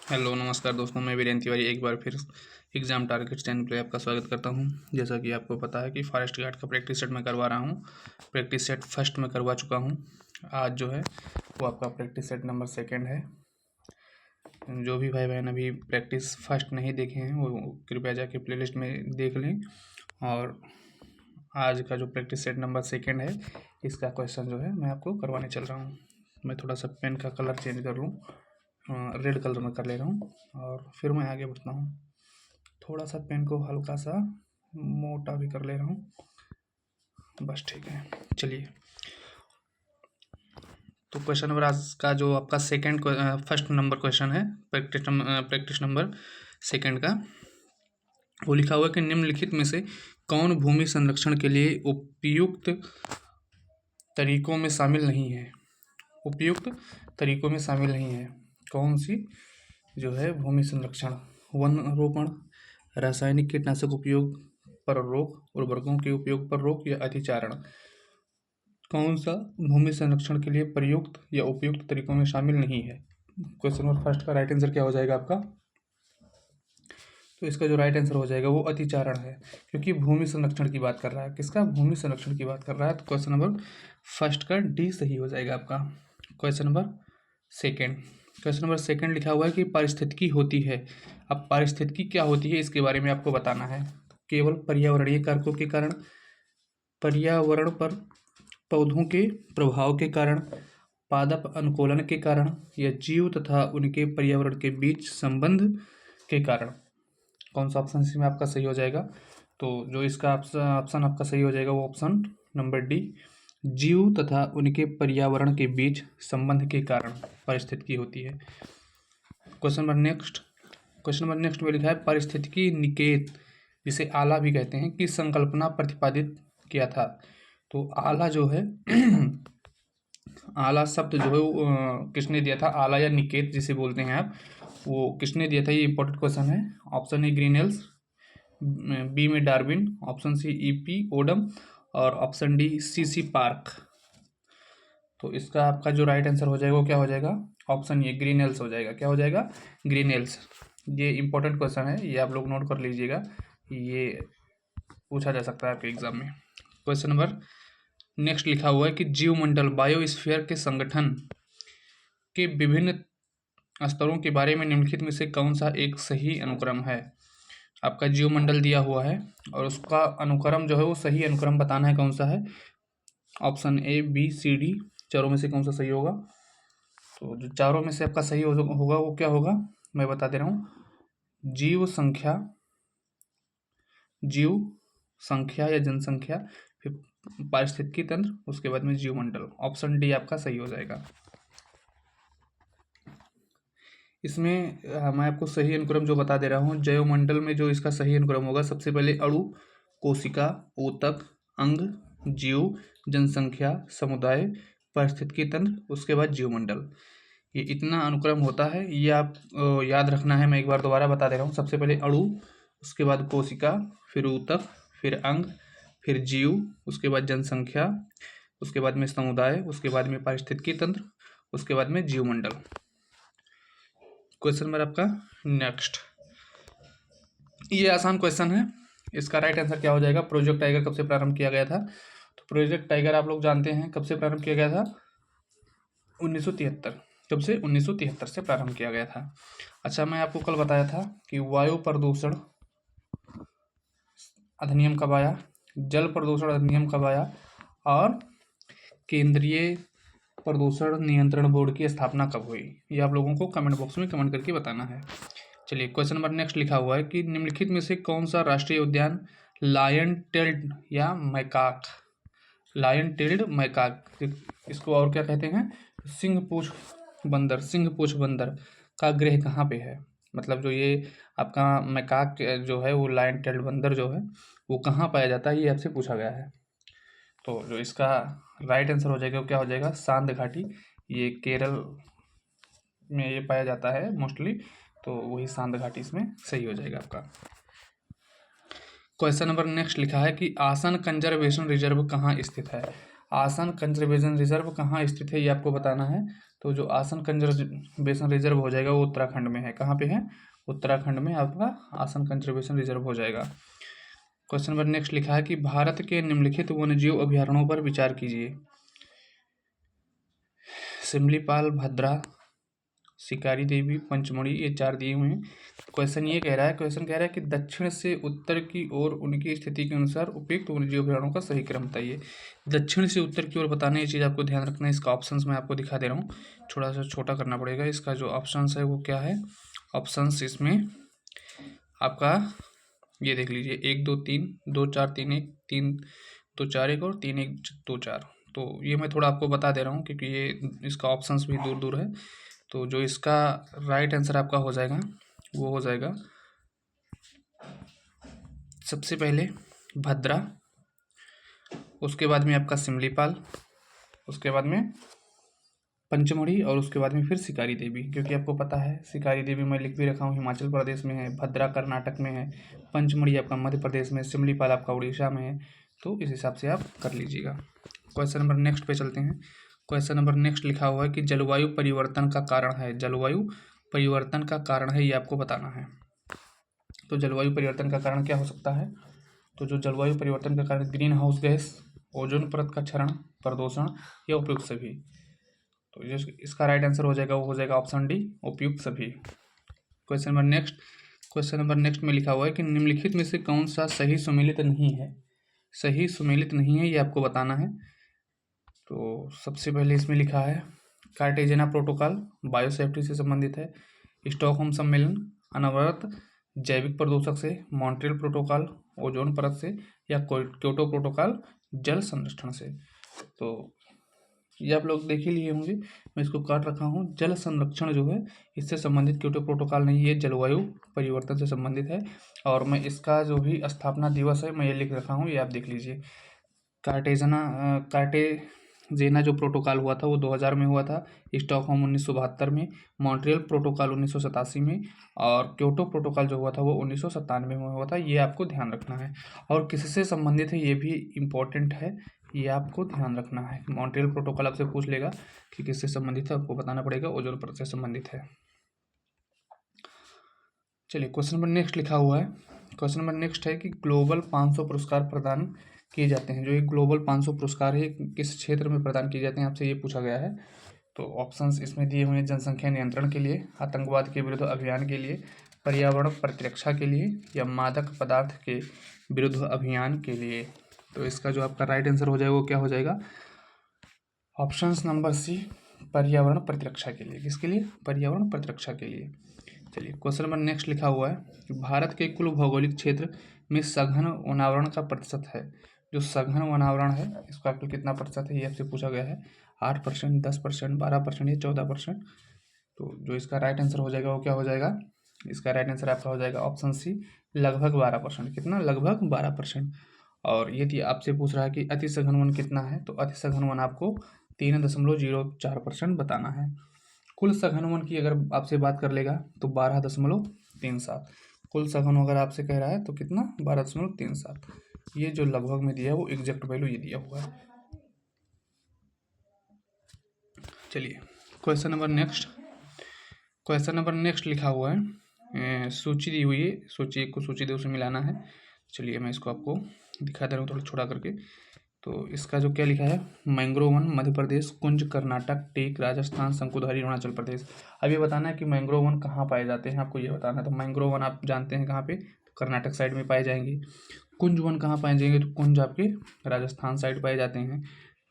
Hello नमस्कार दोस्तों, मैं वीरेंद्र तिवारी एक बार फिर एग्ज़ाम टारगेट चैनल पे आपका स्वागत करता हूं। जैसा कि आपको पता है कि फॉरेस्ट गार्ड का प्रैक्टिस सेट मैं करवा रहा हूं। प्रैक्टिस सेट फर्स्ट में करवा चुका हूं। आज जो है वो आपका प्रैक्टिस सेट नंबर सेकंड है। जो भी भाई बहन अभी प्रैक्टिस फर्स्ट नहीं देखे हैं वो कृपया जाके प्लेलिस्ट में देख लें। और आज का जो प्रैक्टिस सेट नंबर सेकंड है इसका क्वेश्चन जो है मैं आपको करवाने चल रहा हूँ। मैं थोड़ा सा पेन का कलर चेंज कर लूँ, रेड कलर में कर ले रहा हूँ और फिर मैं आगे बढ़ता हूँ। थोड़ा सा पेन को हल्का सा मोटा भी कर ले रहा हूँ, बस ठीक है। चलिए, तो क्वेश्चन नंबर आज का जो आपका फर्स्ट नंबर क्वेश्चन है प्रैक्टिस नंबर सेकंड का, वो लिखा हुआ है कि निम्नलिखित में से कौन भूमि संरक्षण के लिए उपयुक्त तरीकों में शामिल नहीं है। उपयुक्त तरीकों में शामिल नहीं है कौन सी जो है भूमि संरक्षण? वन रोपण, रासायनिक कीटनाशक उपयोग पर रोक, उर्वरकों के उपयोग पर रोक या अतिचारण। कौन सा भूमि संरक्षण के लिए प्रयुक्त या उपयुक्त तरीकों में शामिल नहीं है? क्वेश्चन नंबर फर्स्ट का राइट आंसर क्या हो जाएगा आपका? तो इसका जो राइट आंसर हो जाएगा वो अतिचारण है, क्योंकि भूमि संरक्षण की बात कर रहा है। किसका? भूमि संरक्षण की बात कर रहा है। तो क्वेश्चन नंबर फर्स्ट का डी सही हो जाएगा आपका। क्वेश्चन नंबर सेकंड लिखा हुआ है कि पारिस्थितिकी होती है। अब पारिस्थितिकी क्या होती है इसके बारे में आपको बताना है। केवल पर्यावरणीय कारकों के कारण, पर्यावरण पर पौधों के प्रभाव के कारण, पादप अनुकूलन के कारण या जीव तथा उनके पर्यावरण के बीच संबंध के कारण। कौन सा ऑप्शन इसमें आपका सही हो जाएगा? तो जो इसका ऑप्शन आपका सही हो जाएगा वो ऑप्शन नंबर डी, जीव तथा उनके पर्यावरण के बीच संबंध के कारण पारिस्थितिकी होती है। क्वेश्चन नंबर नेक्स्ट में लिखा है पारिस्थितिकी निकेत, जिसे आला भी कहते हैं, की संकल्पना प्रतिपादित किया था। तो आला जो है आला शब्द जो है वो किसने दिया था? आला या निकेत जिसे बोलते हैं आप, वो किसने दिया था? ये इंपॉर्टेंट क्वेश्चन है। ऑप्शन ए ग्रीनेल्स, बी में Darwin, option C E P Odum और ऑप्शन डी सीसी पार्क। तो इसका आपका जो राइट आंसर हो जाएगा वो क्या हो जाएगा? ऑप्शन ए ग्रीनेल्स हो जाएगा। क्या हो जाएगा? ग्रीनेल्स। ये इंपॉर्टेंट क्वेश्चन है, ये आप लोग नोट कर लीजिएगा, ये पूछा जा सकता है आपके एग्जाम में। क्वेश्चन नंबर नेक्स्ट लिखा हुआ है कि जीवमंडल बायोस्फीयर के संगठन के विभिन्न स्तरों के बारे में निम्नलिखित में से कौन सा एक सही अनुक्रम है? आपका जीवमंडल दिया हुआ है और उसका अनुक्रम जो है वो सही अनुक्रम बताना है कौन सा है। Option A B C D, चारों में से कौन सा सही होगा? तो जो चारों में से आपका सही होगा वो क्या होगा मैं बता दे रहा हूँ। जीव संख्या या जनसंख्या, फिर पारिस्थितिकी तंत्र, उसके बाद में जीवमंडल। ऑप्शन डी आपका सही हो जाएगा। इसमें मैं आपको सही अनुक्रम जो बता दे रहा हूँ, जैवमंडल में जो इसका सही अनुक्रम होगा, सबसे पहले अणु, कोशिका, ऊतक, अंग, जीव, जनसंख्या, समुदाय, पारिस्थितिकी तंत्र, उसके बाद जीवमंडल। ये इतना अनुक्रम होता है, ये आप याद रखना है। मैं एक बार दोबारा बता दे रहा हूँ। सबसे पहले अणु, उसके बाद कोशिका, फिर ऊतक, फिर अंग, फिर जीव, उसके बाद जनसंख्या, उसके बाद में समुदाय, उसके बाद में पारिस्थितिकी तंत्र, उसके बाद में जीवमंडल। क्वेश्चन नंबर आपका नेक्स्ट, ये आसान क्वेश्चन है। इसका राइट आंसर क्या हो जाएगा? प्रोजेक्ट टाइगर कब से प्रारंभ किया गया था? तो प्रोजेक्ट टाइगर आप लोग जानते हैं कब से प्रारंभ किया गया था? 1973। कब से? 1973 से प्रारंभ किया गया था। अच्छा, मैं आपको कल बताया था कि वायु प्रदूषण अधिनियम कब आया, जल प्रदूषण अधिनियम कब आया और केंद्रीय प्रदूषण नियंत्रण बोर्ड की स्थापना कब हुई? ये आप लोगों को कमेंट बॉक्स में कमेंट करके बताना है। चलिए, क्वेश्चन नंबर नेक्स्ट लिखा हुआ है कि निम्नलिखित में से कौन सा राष्ट्रीय उद्यान लायन टेल्ड या मैकाक, लायन टेल्ड मैकाक, इसको और क्या कहते हैं? सिंह पूछ बंदर का गृह कहाँ पे है? मतलब जो ये आपका मैकाक जो है वो लायन टेल्ड बंदर जो है वो कहाँ पाया जाता है, ये आपसे पूछा गया है। तो जो इसका राइट आंसर हो जाएगा वो क्या हो जाएगा? सांद घाटी। ये केरल में ये पाया जाता है मोस्टली, तो वही सांद घाटी इसमें सही हो जाएगा आपका। क्वेश्चन नंबर नेक्स्ट लिखा है कि आसन कंजर्वेशन रिजर्व कहाँ स्थित है? आसन कंजर्वेशन रिजर्व कहाँ स्थित है ये आपको बताना है। तो जो आसन कंजर्वेशन रिजर्व हो जाएगा वो उत्तराखंड में है। कहाँ पे है? उत्तराखंड में आपका आसन कंजर्वेशन रिजर्व हो जाएगा। क्वेश्चन नंबर नेक्स्ट लिखा है कि भारत के निम्नलिखित वन्यजीव अभयारण्यों पर विचार कीजिए। सिमलीपाल, भद्रा, शिकारी देवी, पंचमढ़ी, ये 4 दिए हुए हैं। क्वेश्चन कह रहा है कि दक्षिण से उत्तर की ओर उनकी स्थिति के अनुसार उपयुक्त वन्यजीव अभयारण्यों का सही क्रम बताइए। दक्षिण से उत्तर की ओर बताना, ये चीज़ आपको ध्यान रखना है। इसका ऑप्शंस मैं आपको दिखा दे रहा हूँ, थोड़ा सा छोटा करना पड़ेगा। इसका जो ऑप्शंस है वो क्या है? ऑप्शंस इसमें आपका ये देख लीजिए, 1 2 3, 2 4 3 1, 3 2 4 1 और 3 1 2 4। तो ये मैं थोड़ा आपको बता दे रहा हूँ क्योंकि ये इसका ऑप्शंस भी दूर दूर है। तो जो इसका राइट आंसर आपका हो जाएगा वो हो जाएगा सबसे पहले भद्रा, उसके बाद में आपका सिमलीपाल, उसके बाद में पंचमढ़ी और उसके बाद में फिर शिकारी देवी। क्योंकि आपको पता है शिकारी देवी मैं लिख भी रखा हूँ हिमाचल प्रदेश में है, भद्रा कर्नाटक में है, पंचमढ़ी आपका मध्य प्रदेश में, सिमलीपाल आपका उड़ीसा में है। तो इस हिसाब से आप कर लीजिएगा। क्वेश्चन नंबर नेक्स्ट पे चलते हैं। क्वेश्चन नंबर नेक्स्ट लिखा हुआ है कि जलवायु परिवर्तन का कारण है। जलवायु परिवर्तन का कारण है, ये आपको बताना है। तो जलवायु परिवर्तन का कारण क्या हो सकता है? तो जो जलवायु परिवर्तन का कारण ग्रीन हाउस गैस, ओजोन परत का क्षरण, प्रदूषण या उपयुक्त सभी। तो जो इसका राइट आंसर हो जाएगा वो हो जाएगा ऑप्शन डी, उपयुक्त सभी। क्वेश्चन नंबर नेक्स्ट में लिखा हुआ है कि निम्नलिखित में से कौन सा सही सुमेलित नहीं है। सही सुमेलित नहीं है, ये आपको बताना है। तो सबसे पहले इसमें लिखा है कार्टेजेना प्रोटोकॉल बायोसेफ्टी से संबंधित है, स्टॉकहोम सम्मेलन अनवरत जैविक प्रदूषक से, मॉन्ट्रियल प्रोटोकॉल ओजोन परत से, या क्योटो प्रोटोकॉल जल संरक्षण से। तो ये आप लोग देख ही लिए होंगे, मैं इसको काट रखा हूँ। जल संरक्षण जो है इससे संबंधित क्योटो प्रोटोकॉल नहीं है, जलवायु परिवर्तन से संबंधित है। और मैं इसका जो भी स्थापना दिवस है मैं ये लिख रखा हूँ, ये आप देख लीजिए। कार्टेजेना जो प्रोटोकॉल हुआ था वो 2000 में हुआ था, स्टॉकहोम 1972 में, मॉन्ट्रियल प्रोटोकॉल 1987 में, और क्योटो प्रोटोकॉल जो हुआ था वो 1997 में हुआ था। ये आपको ध्यान रखना है। और किससे संबंधित है ये भी इम्पोर्टेंट है, ये आपको ध्यान रखना है। मॉन्ट्रियल प्रोटोकॉल आपसे पूछ लेगा कि किससे संबंधित है, आपको बताना पड़ेगा ओजोन परत से संबंधित है। चलिए क्वेश्चन नंबर नेक्स्ट लिखा हुआ है। क्वेश्चन नंबर नेक्स्ट है कि ग्लोबल 500 पुरस्कार प्रदान किए जाते हैं। जो ये ग्लोबल 500 पुरस्कार है किस क्षेत्र में प्रदान किए जाते हैं, आपसे ये पूछा गया है। तो ऑप्शंस इसमें दिए हुए हैं, जनसंख्या नियंत्रण के लिए, आतंकवाद के विरुद्ध अभियान के लिए, पर्यावरण प्रतिरक्षा के लिए, या मादक पदार्थ के विरुद्ध अभियान के लिए। तो इसका जो आपका राइट आंसर हो जाएगा वो क्या हो जाएगा? ऑप्शंस नंबर सी, पर्यावरण प्रतिरक्षा के लिए। किसके लिए? पर्यावरण प्रतिरक्षा के लिए। चलिए क्वेश्चन नंबर नेक्स्ट लिखा हुआ है कि भारत के कुल भौगोलिक क्षेत्र में सघन वनावरण का प्रतिशत है। जो सघन वनावरण है इसका आपको कितना प्रतिशत है ये आपसे पूछा गया है। 8%, 10%, 12% या 14%। तो जो इसका राइट आंसर हो जाएगा वो क्या हो जाएगा? इसका राइट आंसर आपका हो जाएगा ऑप्शन सी, लगभग 12%। कितना? लगभग 12%। और यदि आपसे पूछ रहा है कि अति सघन वन कितना है, तो अति सघन वन आपको 3.04% बताना है। कुल सघन वन की अगर आपसे बात कर लेगा तो 12.37। कुल सघन अगर आपसे कह रहा है तो कितना? 12.37। ये जो लगभग में दिया है वो एग्जैक्ट वैल्यू ये दिया हुआ है। चलिए क्वेश्चन नंबर नेक्स्ट लिखा हुआ है, सूची दी हुई है, सूची एक को सूची दो से मिलाना है। चलिए मैं इसको आपको दिखा दे रहा हूँ थोड़ा छोटा करके। तो इसका जो क्या लिखा है, मैंग्रोव वन मध्य प्रदेश, कुंज कर्नाटक, टेक राजस्थान, शंकुधारी अरुणाचल प्रदेश। अब ये बताना है कि मैंग्रोव वन कहाँ पाए जाते हैं, आपको ये बताना है। तो मैंग्रोव वन आप जानते हैं कहाँ पे, तो कर्नाटक साइड में पाए जाएंगे। कुंज वन कहाँ पाए जाएंगे, तो कुंज आपके राजस्थान साइड पाए जाते हैं।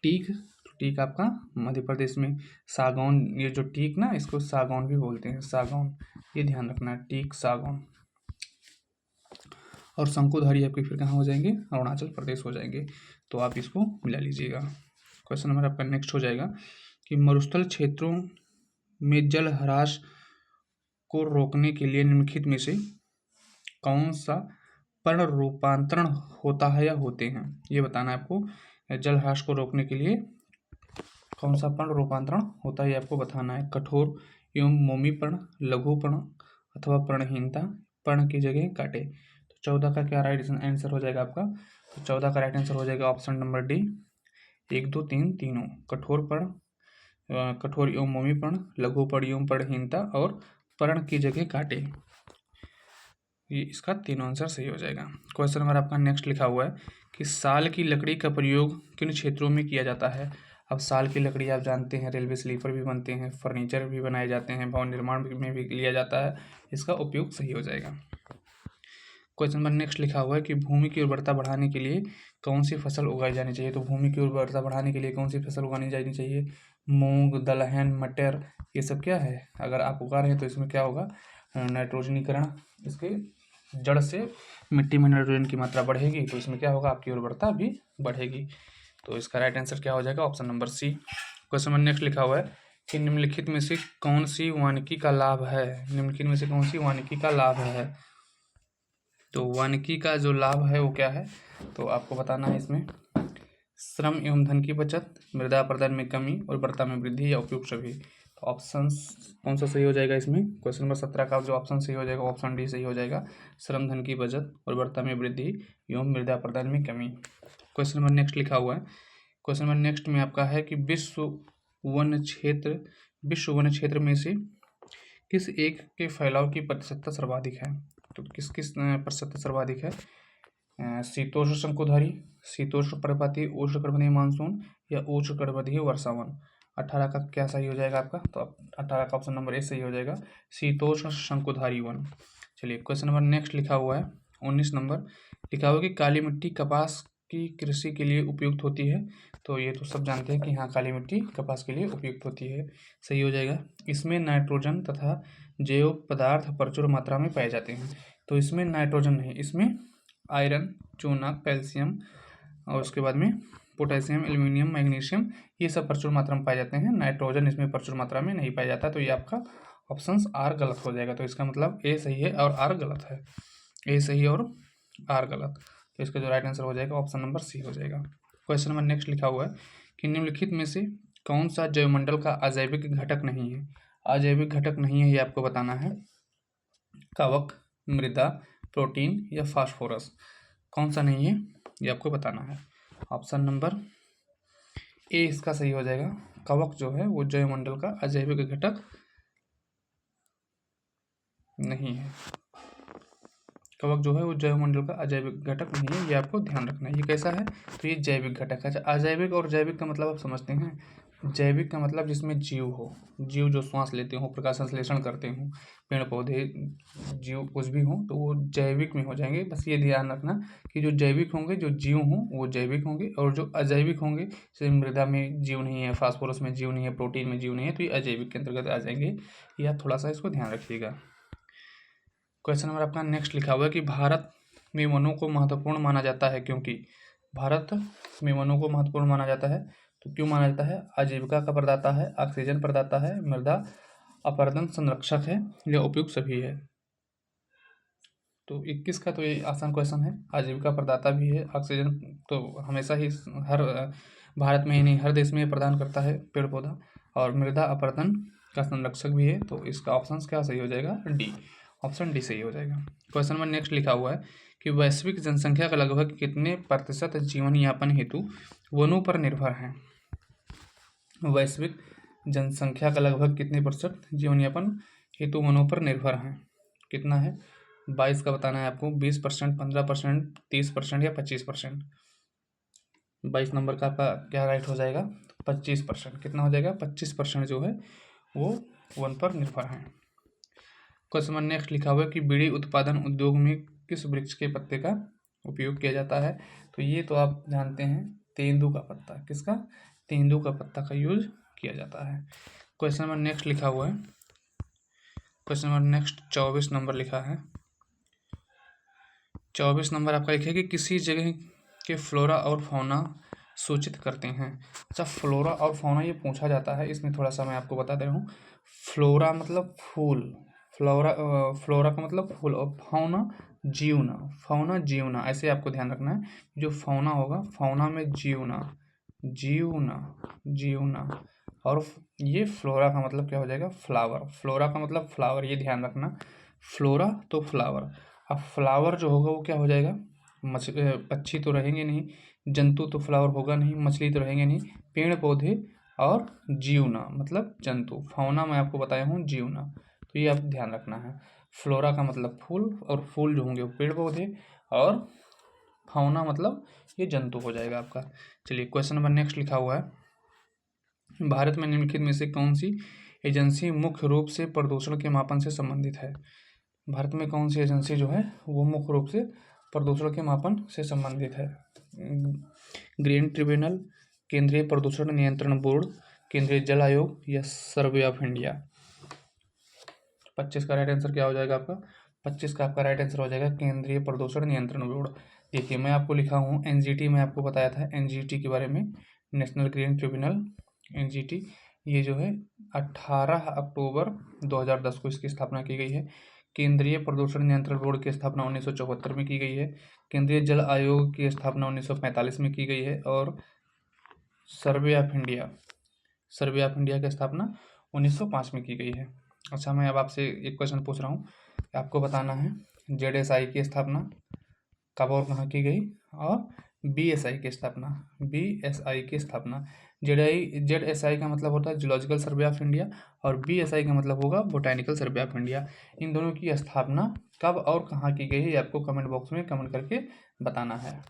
टीक आपका मध्य प्रदेश में। सागौन, ये जो टीक ना इसको सागौन भी बोलते हैं, सागौन, ये ध्यान रखना है, टीक सागौन। और शंकुधारी आपके फिर कहाँ हो जाएंगे, अरुणाचल प्रदेश हो जाएंगे। तो आप इसको मिला लीजिएगा। क्वेश्चन नंबर आपका नेक्स्ट हो जाएगा कि मरुस्थल क्षेत्रों में जल ह्रास को रोकने के लिए निम्नलिखित में से कौन सा पर्ण रूपांतरण होता है या होते हैं, ये बताना है आपको। जल ह्रास को रोकने के लिए कौन सा पर्ण रूपांतरण होता है ये आपको बताना है। कठोर एवं मोमी पर्ण, लघु पर्ण अथवा पर्णहीनता, पर्ण की जगह काटे। तो 14 का क्या राइट आंसर हो जाएगा आपका? तो 14 का राइट आंसर हो जाएगा ऑप्शन नंबर डी, 1 2 3 तीनों। कठोर पर्ण, कठोर एवं मोमी पर्ण, लघु पर्ण एवं पर्णहीनता और पर्ण की जगह काटे। ये इसका तीनों आंसर सही हो जाएगा। क्वेश्चन नंबर आपका नेक्स्ट लिखा हुआ है कि साल की लकड़ी का प्रयोग किन क्षेत्रों में किया जाता है। अब साल की लकड़ी आप जानते हैं रेलवे स्लीपर भी बनते हैं, फर्नीचर भी बनाए जाते हैं, भवन निर्माण में भी लिया जाता है, इसका उपयोग सही हो जाएगा। क्वेश्चन नंबर नेक्स्ट लिखा हुआ है कि भूमि की उर्वरता बढ़ाने के लिए कौन सी फसल उगाई जानी चाहिए। तो भूमि की उर्वरता बढ़ाने के लिए कौन सी फसल उगानी जानी चाहिए। मूंग, दलहन, मटर, ये सब क्या है, अगर आप उगा रहे हैं तो इसमें क्या होगा, नाइट्रोजनीकरण, इसके जड़ से मिट्टी में नाइट्रोजन की मात्रा बढ़ेगी तो इसमें क्या होगा, आपकी उर्वरता भी बढ़ेगी। तो इसका राइट आंसर क्या हो जाएगा, option number C. Question number next लिखा हुआ है कि निम्नलिखित में से कौन सी वानिकी का लाभ है। निम्नलिखित में से कौन सी वानिकी का लाभ है। तो वानिकी का जो लाभ है वो क्या है, तो आपको बताना है इसमें श्रम एवं धन की बचत, मृदा अपरदन में कमी, उर्वरता में वृद्धि या उपयुक्त सभी। तो ऑप्शन कौन सा सही हो जाएगा इसमें, क्वेश्चन नंबर 17 का जो ऑप्शन सही हो जाएगा ऑप्शन डी सही हो जाएगा, श्रम धन की बचत, उर्वरता में वृद्धि एवं मृदा अपरदन में कमी। क्वेश्चन नंबर नेक्स्ट लिखा हुआ है, क्वेश्चन नंबर नेक्स्ट में आपका है कि विश्व वन क्षेत्र में से किस एक के फैलाव की प्रतिशतता सर्वाधिक है। तो किस किस प्रतिशतता सर्वाधिक है, शीतोष्ण शंकुधारी, शीतोष्ण पर्णपाती, उष्णकटिबंधीय मानसून या उष्णकटिबंधीय वर्षावन। 18 का क्या सही हो जाएगा आपका, तो 18 का ऑप्शन नंबर ए सही हो जाएगा, शीतोष्ण शंकुधारी वन। चलिए क्वेश्चन नंबर नेक्स्ट लिखा हुआ है 19 नंबर लिखा हुआ है कि काली मिट्टी कपास की कृषि के लिए उपयुक्त होती है। तो ये तो सब जानते हैं कि हाँ काली मिट्टी कपास के लिए उपयुक्त होती है, सही हो जाएगा। इसमें नाइट्रोजन तथा जैव पदार्थ प्रचुर मात्रा में पाए जाते हैं। तो इसमें नाइट्रोजन नहीं, इसमें आयरन, चूना, कैल्शियम और उसके बाद में पोटेशियम, एल्यूमिनियम, मैग्नीशियम, ये सब प्रचुर मात्रा में पाए जाते हैं। नाइट्रोजन इसमें प्रचुर मात्रा में नहीं पाया जाता। तो ये आपका ऑप्शन आर गलत हो जाएगा। तो इसका मतलब ए सही है और आर गलत है, ए सही और आर गलत। तो इसका जो राइट आंसर हो जाएगा ऑप्शन नंबर सी हो जाएगा। क्वेश्चन नंबर नेक्स्ट लिखा हुआ है कि निम्नलिखित में से कौन सा जैवमंडल का अजैविक घटक नहीं है। अजैविक घटक नहीं है ये आपको बताना है, कवक, मृदा, प्रोटीन या फास्फोरस। कौन सा नहीं है ये आपको बताना है। ऑप्शन नंबर ए इसका सही हो जाएगा, कवक जो है वो जैवमंडल का अजैविक घटक नहीं है। कवक जो है वो जैवमंडल का अजैविक घटक नहीं है, ये आपको ध्यान रखना है। ये कैसा है, तो ये जैविक घटक है। अच्छा अजैविक और जैविक का मतलब आप समझते हैं, जैविक का मतलब जिसमें जीव हो, जीव जो श्वास लेते हो, प्रकाश संश्लेषण करते हो, पेड़ पौधे, जीव कुछ भी हो तो वो जैविक में हो जाएंगे। बस ये ध्यान रखना कि जो जैविक होंगे, जो जीव हों वो जैविक होंगे, और जो अजैविक होंगे जैसे मृदा में जीव नहीं है, फास्फोरस में जीव नहीं है, प्रोटीन में जीव नहीं है, तो ये अजैविक के अंतर्गत आ जाएंगे। ये आप थोड़ा सा इसको ध्यान रखिएगा। क्वेश्चन नंबर आपका नेक्स्ट लिखा हुआ है कि भारत में वनों को महत्वपूर्ण माना जाता है क्योंकि। भारत में वनों को महत्वपूर्ण माना जाता है तो क्यों माना जाता है, आजीविका का प्रदाता है, ऑक्सीजन प्रदाता है, मृदा अपरदन संरक्षक है या उपयुक्त सभी है। तो 21 का तो ये आसान क्वेश्चन है, आजीविका प्रदाता भी है, ऑक्सीजन तो हमेशा ही हर भारत में ही नहीं हर देश में प्रदान करता है पेड़ पौधा, और मृदा अपरदन का संरक्षक भी है। तो इसका ऑप्शन क्या सही हो जाएगा, डी, ऑप्शन डी सही हो जाएगा। क्वेश्चन नंबर नेक्स्ट लिखा हुआ है कि वैश्विक जनसंख्या का लगभग कितने प्रतिशत जीवन यापन हेतु वनों पर निर्भर हैं। वैश्विक जनसंख्या का लगभग कितने प्रतिशत जीवन यापन हेतु वनों पर निर्भर हैं, कितना है, 22 का बताना है आपको, 20%, 15%, 30% या 25%। 22 नंबर का आपका क्या राइट हो जाएगा, 25%। कितना हो जाएगा, 25% जो है वो वन पर निर्भर हैं। क्वेश्चन नंबर नेक्स्ट लिखा हुआ है कि बीड़ी उत्पादन उद्योग में किस वृक्ष के पत्ते का उपयोग किया जाता है। तो ये तो आप जानते हैं, तेंदू का पत्ता, किसका, तेंदू का पत्ता का यूज किया जाता है। क्वेश्चन नंबर नेक्स्ट लिखा हुआ है, क्वेश्चन नंबर नेक्स्ट 24 नंबर लिखा है। 24 नंबर आपका लिखा है कि किसी जगह के फ्लोरा और फौना सूचित करते हैं। अच्छा फ्लोरा और फौना ये पूछा जाता है, इसमें थोड़ा सा मैं आपको बता दे रहा हूँ। फ्लोरा मतलब फूल, फ्लोरा का मतलब फूल, और फौना जीवना, फौना जीवना, ऐसे आपको ध्यान रखना है। जो फौना होगा, फौना में जीवना, जीवना, जीवना, और ये फ्लोरा का मतलब क्या हो जाएगा, फ्लावर, फ्लोरा का मतलब फ्लावर, ये ध्यान रखना। फ्लोरा तो फ्लावर, अब फ्लावर जो होगा वो क्या हो जाएगा, पक्षी तो रहेंगे नहीं, जंतु तो फ्लावर होगा नहीं, मछली तो रहेंगे नहीं, पेड़ पौधे और जीवना मतलब जंतु, फौना मैं आपको बताया हूँ जीवना, तो ये आप ध्यान रखना है। फ्लोरा का मतलब फूल, और फूल जो होंगे वो पेड़ पौधे, और फौना मतलब ये जंतु हो जाएगा आपका। चलिए क्वेश्चन नंबर नेक्स्ट लिखा हुआ है, भारत में निम्नलिखित में से कौन सी एजेंसी मुख्य रूप से प्रदूषण के मापन से संबंधित है। भारत में कौन सी एजेंसी जो है वो मुख्य रूप से प्रदूषण के मापन से संबंधित है। ग्रीन ट्रिब्यूनल, केंद्रीय प्रदूषण नियंत्रण बोर्ड, केंद्रीय जल आयोग, या सर्वे ऑफ इंडिया। 25 का राइट आंसर क्या हो जाएगा आपका? 25 का आपका राइट आंसर हो जाएगा केंद्रीय प्रदूषण नियंत्रण बोर्ड। देखिए मैं आपको लिखा हूँ एनजीटी, में आपको बताया था एनजीटी के बारे में, नेशनल ग्रीन ट्रिब्यूनल, एनजीटी, ये जो है 18 अक्टूबर 2010 को इसकी स्थापना की गई है। केंद्रीय प्रदूषण नियंत्रण बोर्ड की स्थापना 1974 में की गई है। केंद्रीय जल आयोग की स्थापना 1945 में की गई है। और survey of India, survey of India की स्थापना 1905 में की गई है। अच्छा मैं अब आपसे एक क्वेश्चन पूछ रहा हूँ, आपको बताना है जेडएसआई की स्थापना कब और कहाँ की गई, और बीएसआई की स्थापना, बीएसआई की स्थापना। जेडएसआई का मतलब होता है जूलॉजिकल सर्वे ऑफ इंडिया, और बीएसआई का मतलब होगा बोटैनिकल सर्वे ऑफ इंडिया। इन दोनों की स्थापना कब और कहाँ की गई है ये आपको कमेंट बॉक्स में कमेंट करके बताना है।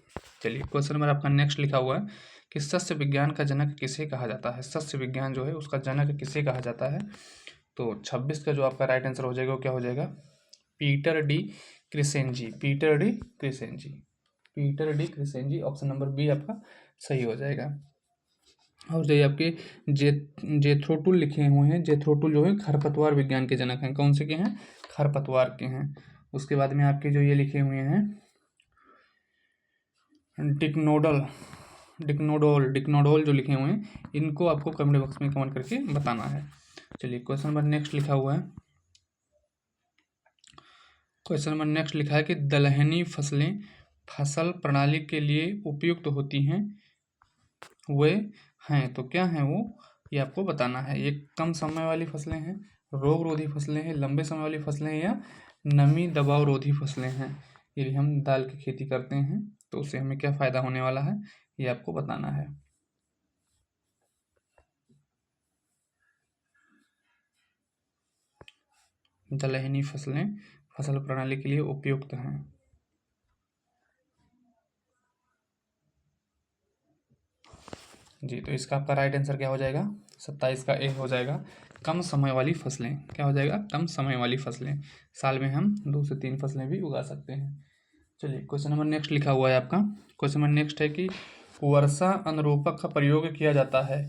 चलिए क्वेश्चन नंबर आपका नेक्स्ट लिखा हुआ है कि सस्य विज्ञान का जनक किसे कहा जाता है। सस्य विज्ञान जो है उसका जनक किसे कहा जाता है। तो 26 का जो आपका राइट आंसर हो जाएगा वो क्या हो जाएगा? पीटर डी क्रिसेंजी, पीटर डी क्रिसेंजी, पीटर डी क्रिसेंजी, ऑप्शन नंबर बी आपका सही हो जाएगा। और जो ये आपके जेथ्रोटुल लिखे हुए हैं, जेथ्रोटुल जो है खरपतवार विज्ञान के जनक हैं। कौन से के हैं? खरपतवार के हैं। उसके बाद में आपके जो ये लिखे हुए हैं डिक्नोडोल जो लिखे हुए हैं, इनको आपको कमेंट बॉक्स में कमेंट करके बताना है। चलिए क्वेश्चन नंबर नेक्स्ट लिखा हुआ है, क्वेश्चन नंबर नेक्स्ट लिखा है कि दलहनी फसलें फसल प्रणाली के लिए उपयुक्त होती हैं, वे हैं तो क्या हैं वो, ये आपको बताना है। ये कम समय वाली फसलें हैं, रोग रोधी फसलें हैं, लंबे समय वाली फसलें हैं, या नमी दबाव रोधी फसलें हैं। यदि हम दाल की खेती करते हैं तो उससे हमें क्या फ़ायदा होने वाला है ये आपको बताना है। दलहनी फसलें फसल प्रणाली के लिए उपयुक्त हैं। जी तो इसका आपका राइट आंसर क्या हो जाएगा? 27 का ए हो जाएगा। कम समय वाली फसलें, क्या हो जाएगा? कम समय वाली फसलें। साल में हम 2 से 3 फसलें भी उगा सकते हैं। चलिए क्वेश्चन नंबर नेक्स्ट लिखा हुआ है आपका, क्वेश्चन नंबर नेक्स्ट है कि वर्षा अनुरूपक का प्रयोग किया जाता है।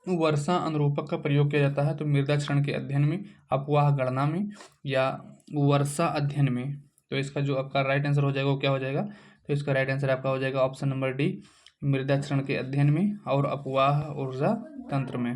वर्षा अनुरूपक का प्रयोग किया जाता है तो मृदा क्षरण के अध्ययन में, अपवाह गणना में, या वर्षा अध्ययन में। तो इसका जो आपका राइट आंसर हो जाएगा वो क्या हो जाएगा? तो इसका राइट आंसर आपका हो जाएगा ऑप्शन नंबर डी, मृदा क्षरण के अध्ययन में और अपवाह ऊर्जा तंत्र में।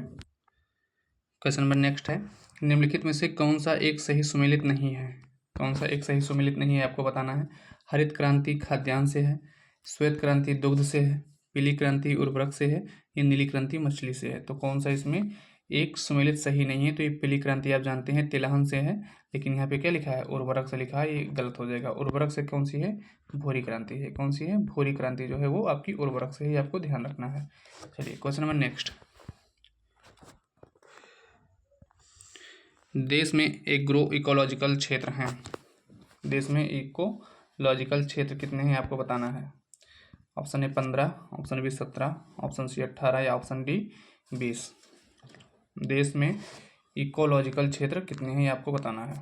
क्वेश्चन नंबर नेक्स्ट है, निम्नलिखित में से कौन सा एक सही सुमेलित नहीं है। कौन सा एक सही सुमेलित नहीं है आपको बताना है। हरित क्रांति खाद्यान्न से है, श्वेत क्रांति दुग्ध से है, पीली क्रांति उर्वरक से है, या नीली क्रांति मछली से है। तो कौन सा इसमें एक सुमेलित सही नहीं है? तो ये पीली क्रांति आप जानते हैं तिलहन से है, लेकिन यहाँ पे क्या लिखा है? उर्वरक से लिखा है, ये गलत हो जाएगा। उर्वरक से कौन सी है? भूरी क्रांति है। कौन सी है? भूरी क्रांति जो है वो आपकी उर्वरक से ही, आपको ध्यान रखना है। चलिए क्वेश्चन नंबर नेक्स्ट, देश में एग्रो इकोलॉजिकल क्षेत्र हैं। देश में इकोलॉजिकल क्षेत्र कितने हैं आपको बताना है। Option A 15, option B 17, option C 18, या ऑप्शन डी 20। देश में इकोलॉजिकल क्षेत्र कितने हैं ये आपको बताना है।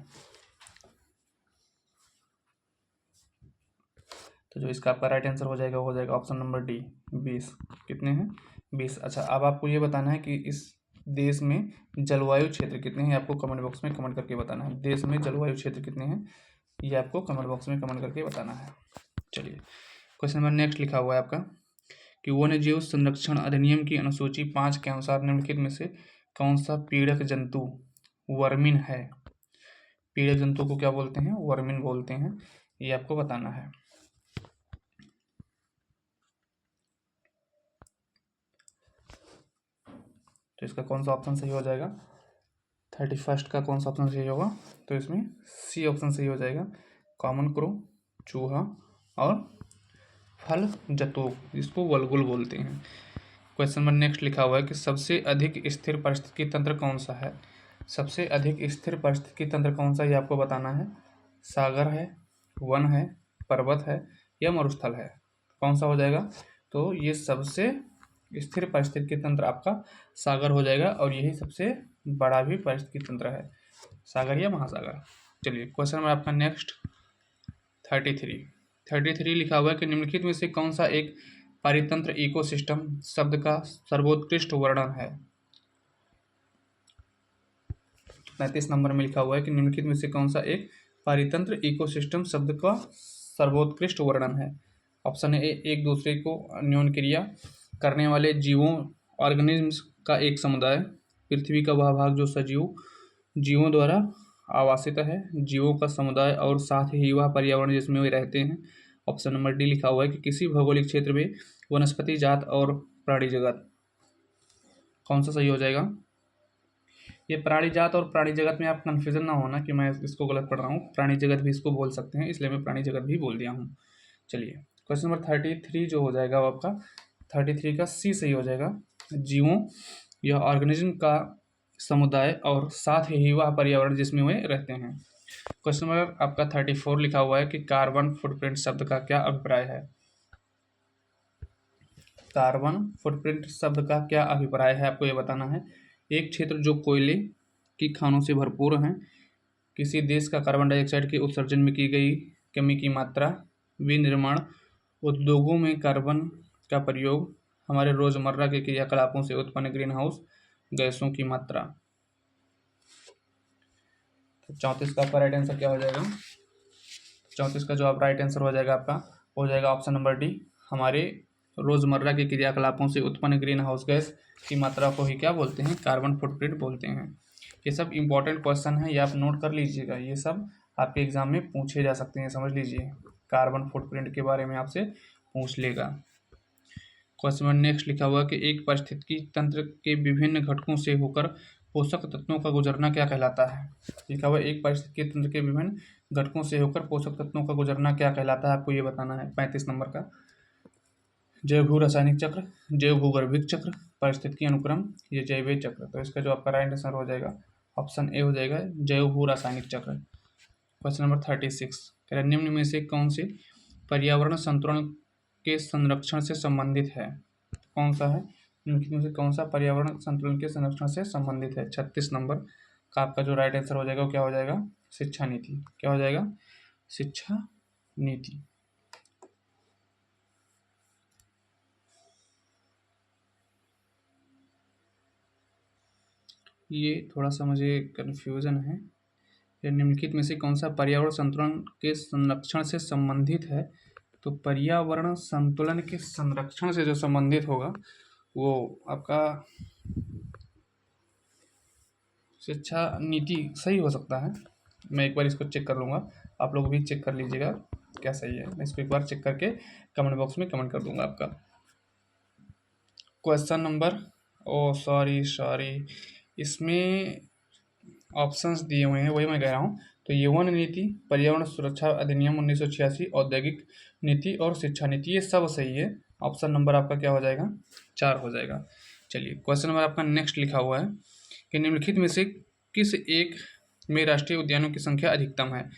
तो जो इसका आपका राइट आंसर हो जाएगा ऑप्शन नंबर डी 20। कितने हैं? 20। अच्छा अब आपको ये बताना है कि इस देश में जलवायु क्षेत्र कितने हैं, आपको कमेंट बॉक्स में कमेंट करके बताना है। देश में जलवायु क्षेत्र कितने हैं ये आपको कमेंट बॉक्स में कमेंट करके बताना है। चलिए क्वेश्चन नंबर नेक्स्ट लिखा हुआ है आपका कि वन्य जीव संरक्षण अधिनियम की अनुसूची 5 के अनुसार निम्नलिखित में से कौन सा पीड़क जंतु वर्मिन है। पीड़क जंतु को क्या बोलते हैं? वर्मिन बोलते हैं, ये आपको बताना है। तो इसका कौन सा ऑप्शन सही हो जाएगा? 31 का कौन सा ऑप्शन सही होगा? तो इसमें सी ऑप्शन सही हो जाएगा, कॉमन क्रो, चूहा और फल जतोक, जिसको वलगुल बोलते हैं। क्वेश्चन नंबर नेक्स्ट लिखा हुआ है कि सबसे अधिक स्थिर पारिस्थितिकी तंत्र कौन सा है। सबसे अधिक स्थिर पारिस्थितिकी तंत्र कौन सा, ये आपको बताना है। सागर है, वन है, पर्वत है या मरुस्थल है, कौन सा हो जाएगा। तो ये सबसे स्थिर पारिस्थितिकी तंत्र आपका सागर हो जाएगा और यही सबसे बड़ा भी पारिस्थितिकी तंत्र है, सागर या महासागर। चलिए क्वेश्चन नंबर आपका नेक्स्ट 33 लिखा हुआ है कि निम्नलिखित में से कौन सा एक पारितंत्र इकोसिस्टम शब्द का सर्वोत्कृष्ट वर्णन है। 35 नंबर में लिखा हुआ है कि निम्नलिखित में से कौन सा एक पारितंत्र इकोसिस्टम शब्द का सर्वोत्कृष्ट वर्णन है। ऑप्शन ए, एक दूसरे को अन्योन्य क्रिया करने वाले जीवों ऑर्गेनिज्म्स का एक समुदाय, पृथ्वी का वह भाग जो जीवों द्वारा आवासित है, जीवों का समुदाय और साथ ही वह पर्यावरण जिसमें वे रहते हैं। ऑप्शन नंबर डी लिखा हुआ है कि किसी भौगोलिक क्षेत्र में वनस्पति जात और प्राणी जगत, कौन सा सही हो जाएगा। ये प्राणी जात और प्राणी जगत में आप कन्फ्यूजन ना होना कि मैं इसको गलत पढ़ रहा हूँ, प्राणी जगत भी इसको बोल सकते हैं, इसलिए मैं प्राणी जगत भी बोल दिया हूँ। चलिए क्वेश्चन नंबर 33 जो हो जाएगा वो आपका 33 का सी सही हो जाएगा। जीवों या ऑर्गेनिज्म का समुदाय और साथ ही वह पर्यावरण जिसमें वे रहते हैं। क्वेश्चन नंबर आपका 34 लिखा हुआ है कि कार्बन फुटप्रिंट शब्द का क्या अभिप्राय है। कार्बन फुटप्रिंट शब्द का क्या अभिप्राय है, आपको ये बताना है। एक क्षेत्र जो कोयले की खानों से भरपूर हैं, किसी देश का कार्बन डाइऑक्साइड के उत्सर्जन में की गई कमी की मात्रा, विनिर्माण उद्योगों में कार्बन का प्रयोग, हमारे रोजमर्रा के क्रियाकलापों से उत्पन्न ग्रीन हाउस गैसों की मात्रा। तो 34 का आपका राइट आंसर क्या हो जाएगा। 34 का जो आप राइट आंसर हो जाएगा आपका हो जाएगा ऑप्शन नंबर डी, हमारे रोजमर्रा के क्रियाकलापों से उत्पन्न ग्रीन हाउस गैस की मात्रा को ही क्या बोलते हैं, कार्बन फुटप्रिंट बोलते हैं। ये सब इंपॉर्टेंट क्वेश्चन है, ये आप नोट कर लीजिएगा, ये सब आपके एग्जाम में पूछे जा सकते हैं, समझ लीजिए। कार्बन फुटप्रिंट के बारे में आपसे पूछ लेगा। क्वेश्चन में नेक्स्ट लिखा हुआ कि एक पारिस्थितिकी तंत्र के विभिन्न घटकों से होकर पोषक तत्वों का गुजरना क्या कहलाता है। लिखा हुआ एक पारिस्थितिकी तंत्र के विभिन्न घटकों से होकर पोषक तत्वों का गुजरना क्या कहलाता है, आपको ये बताना है। 35 नंबर का जैव भू रासायनिक चक्र, जैव भूगर्भिक चक्र, पारिस्थितिकी अनुक्रम, ये जैविक चक्र। तो इसका जो आपका राइट आंसर हो जाएगा ऑप्शन ए हो जाएगा, जैव भू रासायनिक चक्र। क्वेश्चन नंबर 36 कह रहा निम्न में से कौन से पर्यावरण संतुलन के संरक्षण से संबंधित है। कौन सा है, निम्नलिखित में से कौन सा पर्यावरण संतुलन के संरक्षण से संबंधित है। 36 नंबर का आपका जो राइट आंसर हो जाएगा वो क्या हो जाएगा, शिक्षा नीति। क्या हो जाएगा, शिक्षा नीति। ये थोड़ा सा मुझे कन्फ्यूजन है, निम्नलिखित में से कौन सा पर्यावरण संतुलन के संरक्षण से संबंधित है। तो पर्यावरण संतुलन के संरक्षण से जो संबंधित होगा वो आपका शिक्षा नीति सही हो सकता है। मैं एक बार इसको चेक कर लूँगा, आप लोग भी चेक कर लीजिएगा क्या सही है। मैं इसको एक बार चेक करके कमेंट बॉक्स में कमेंट कर दूंगा आपका। क्वेश्चन नंबर सॉरी इसमें ऑप्शंस दिए हुए हैं, वही मैं कह रहा हूँ। तो ये वन नीति, पर्यावरण सुरक्षा अधिनियम 1986, औद्योगिक नीति और शिक्षा नीति, ये सब सही है। ऑप्शन नंबर आपका क्या हो जाएगा, 4 हो जाएगा। चलिए क्वेश्चन नंबर आपका नेक्स्ट लिखा हुआ है कि निम्नलिखित में से किस एक में राष्ट्रीय उद्यानों की संख्या अधिकतम है।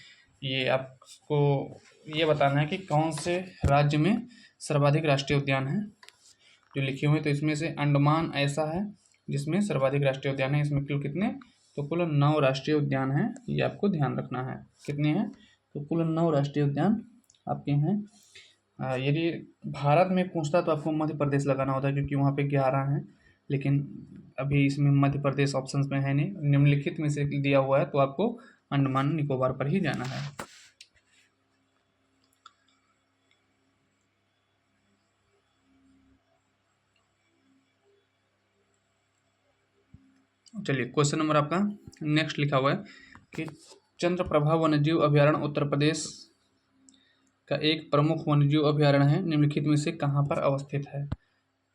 ये आपको ये बताना है कि कौन से राज्य में सर्वाधिक राष्ट्रीय उद्यान है जो लिखे हुए। तो इसमें से अंडमान ऐसा है जिसमें सर्वाधिक राष्ट्रीय उद्यान है। इसमें कुल कितने, तो कुल 9 राष्ट्रीय उद्यान हैं, ये आपको ध्यान रखना है। कितने हैं, तो कुल 9 राष्ट्रीय उद्यान आपके हैं। यदि भारत में पूछता तो आपको मध्य प्रदेश लगाना होता है क्योंकि वहाँ पे 11 हैं, लेकिन अभी इसमें मध्य प्रदेश ऑप्शंस में है नहीं, निम्नलिखित में से दिया हुआ है तो आपको अंडमान निकोबार पर ही जाना है। चलिए क्वेश्चन नंबर आपका नेक्स्ट लिखा हुआ है कि चंद्रप्रभा वन्यजीव अभयारण्य उत्तर प्रदेश का एक प्रमुख वन्यजीव अभयारण्य है, निम्नलिखित में से कहाँ पर अवस्थित है।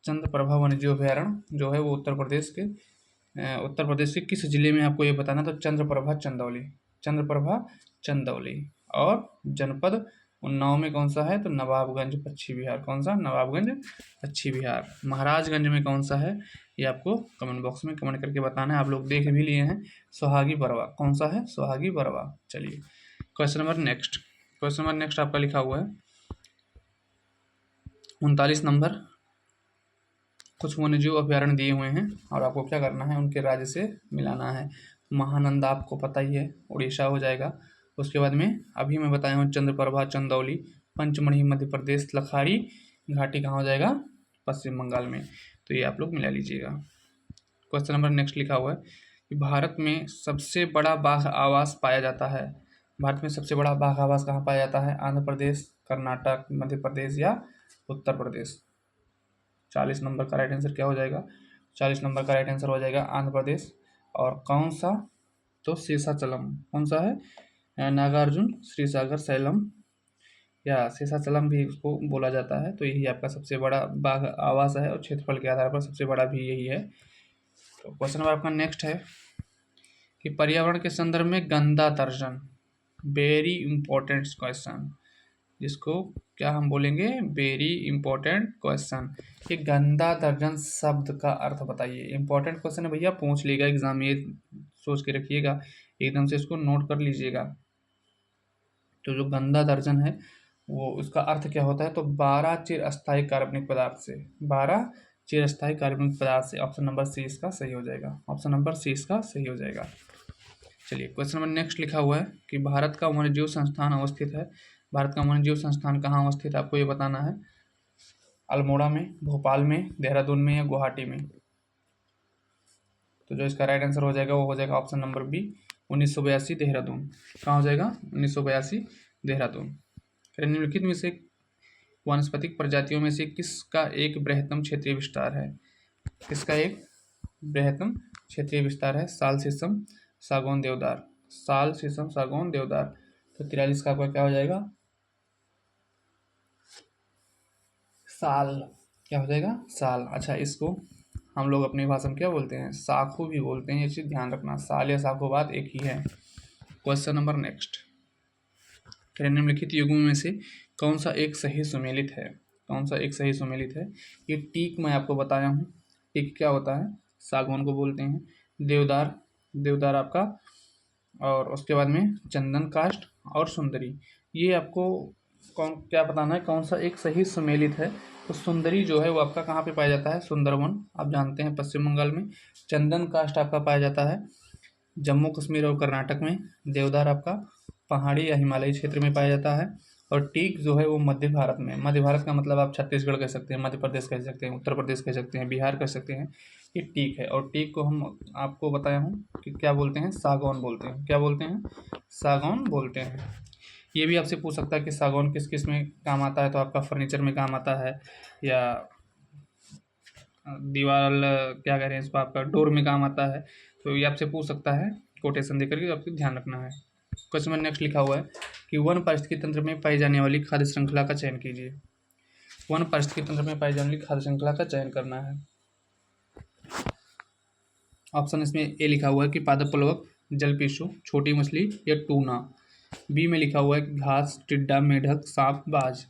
चंद्रप्रभा वन्यजीव अभयारण्य जो है वो उत्तर प्रदेश के किस जिले में, आपको ये बताना। तो चंद्रप्रभा चंदौली और जनपद उन्नाव में कौन सा है? तो नवाबगंज पश्चिम बिहार। कौन सा? नवाबगंज पश्चिम बिहार। महाराजगंज में कौन सा है? ये आपको कमेंट बॉक्स में कमेंट करके बताना है। आप लोग देख भी लिए हैं, सोहागी बरवा। कौन सा है? सोहागी बरवा। चलिए क्वेश्चन नंबर नेक्स्ट आपका लिखा हुआ है 39 नंबर। कुछ वन्यजीव अभ्यारण्य दिए हुए हैं और आपको क्या करना है? उनके राज्य से मिलाना है। महानंदा आपको पता ही है, उड़ीसा हो जाएगा। उसके बाद में अभी मैं बताया हूँ चंद्रप्रभा चंदौली, पंचमढ़ी मध्य प्रदेश, लखारी घाटी कहाँ हो जाएगा? पश्चिम बंगाल में। तो ये आप लोग मिला लीजिएगा। क्वेश्चन नंबर नेक्स्ट लिखा हुआ है कि भारत में सबसे बड़ा बाघ आवास पाया जाता है। भारत में सबसे बड़ा बाघ आवास कहाँ पाया जाता है? आंध्र प्रदेश, कर्नाटक, मध्य प्रदेश या उत्तर प्रदेश। 40 नंबर का राइट आंसर क्या हो जाएगा? 40 नंबर का राइट आंसर हो जाएगा आंध्र प्रदेश। और कौन सा? तो शेषाचलम। कौन सा है? नागार्जुन श्रीसागर सैलम या शेषाचलम भी उसको बोला जाता है। तो यही आपका सबसे बड़ा बाघ आवास है और क्षेत्रफल के आधार पर सबसे बड़ा भी यही है। तो क्वेश्चन नंबर आपका नेक्स्ट है कि पर्यावरण के संदर्भ में गंदा तर्जन, वेरी इंपॉर्टेंट क्वेश्चन, जिसको क्या हम बोलेंगे? Very important question. ये गंदा दर्जन शब्द का अर्थ बताइए। इंपॉर्टेंट क्वेश्चन है भैया, पूछ लेगा एग्जाम में, सोच के रखिएगा, एकदम से इसको नोट कर लीजिएगा। तो जो गंदा दर्जन है वो उसका अर्थ क्या होता है? तो 12 चिरस्थायी कार्बनिक पदार्थ से, 12 चिरस्थायी कार्बनिक पदार्थ से। ऑप्शन नंबर सी इसका सही हो जाएगा। ऑप्शन नंबर सी इसका सही हो जाएगा। चलिए क्वेश्चन नंबर नेक्स्ट लिखा हुआ है कि भारत का वन्यजीव संस्थान अवस्थित है। भारत का वन्यजीव संस्थान कहाँ अवस्थित है? आपको ये बताना है। अल्मोड़ा में, भोपाल में, देहरादून में या गुवाहाटी में। तो जो इसका राइट आंसर हो जाएगा वो हो जाएगा ऑप्शन नंबर बी, 1982 देहरादून। कहाँ हो जाएगा? 1982 देहरादून। निम्नलिखित में से वानस्पतिक प्रजातियों में से किसका एक बृहत्तम क्षेत्रीय विस्तार है? किसका एक बृहत्तम क्षेत्रीय विस्तार है? साल, शीशम, सागौन, देवदार। साल, शीशम, सागौन, देवदार। तो 43 का आपका क्या हो जाएगा? साल। क्या हो जाएगा? साल। अच्छा, इसको हम लोग अपनी भाषा में क्या बोलते हैं? साखू भी बोलते हैं। ये चीज़ ध्यान रखना, साल या साखू बात एक ही है। क्वेश्चन नंबर नेक्स्ट, निम्नलिखित युग्मों में से कौन सा एक सही सुमेलित है? कौन सा एक सही सुमेलित है? ये टीक मैं आपको बताया हूँ। टीक क्या होता है? सागौन को बोलते हैं। देवदार, देवदार आपका, और उसके बाद में चंदन काष्ठ और सुंदरी। ये आपको कौन क्या बताना है? कौन सा एक सही सुमेलित है? तो सुंदरी जो है वो आपका कहाँ पे पाया जाता है? सुंदरवन, आप जानते हैं, पश्चिम बंगाल में। चंदन काष्ठ आपका पाया जाता है जम्मू कश्मीर और कर्नाटक में। देवदार आपका पहाड़ी या हिमालयी क्षेत्र में पाया जाता है। और टीक जो है वो मध्य भारत में। मध्य भारत का मतलब आप छत्तीसगढ़ कह सकते हैं, मध्य प्रदेश कह सकते हैं, उत्तर प्रदेश कह सकते हैं, बिहार कह सकते हैं। ये टीक है। और टीक को हम आपको बताया हूँ कि क्या बोलते हैं? सागौन बोलते हैं। क्या बोलते हैं? सागौन बोलते हैं। ये भी आपसे पूछ सकता है कि सागौन किस किस में काम आता है? तो आपका फर्नीचर में काम आता है, या दीवार क्या कह रहे हैं इसको, आपका डोर में काम आता है। तो ये आपसे पूछ सकता है कोटेशन देकर के, तो आपको ध्यान रखना है। क्वेश्चन में नेक्स्ट लिखा हुआ है कि वन पारिस्थितिकी तंत्र में पाई जाने वाली खाद्य श्रृंखला का चयन कीजिए। वन पारिस्थितिकी तंत्र में पाई जाने वाली खाद्य श्रृंखला का चयन करना है। ऑप्शन इसमें ए लिखा हुआ है कि पादप प्लवक, जलपिशु, छोटी मछली या टूना। बी में लिखा हुआ है कि घास, टिड्डा, मेढक, सांप, बाज।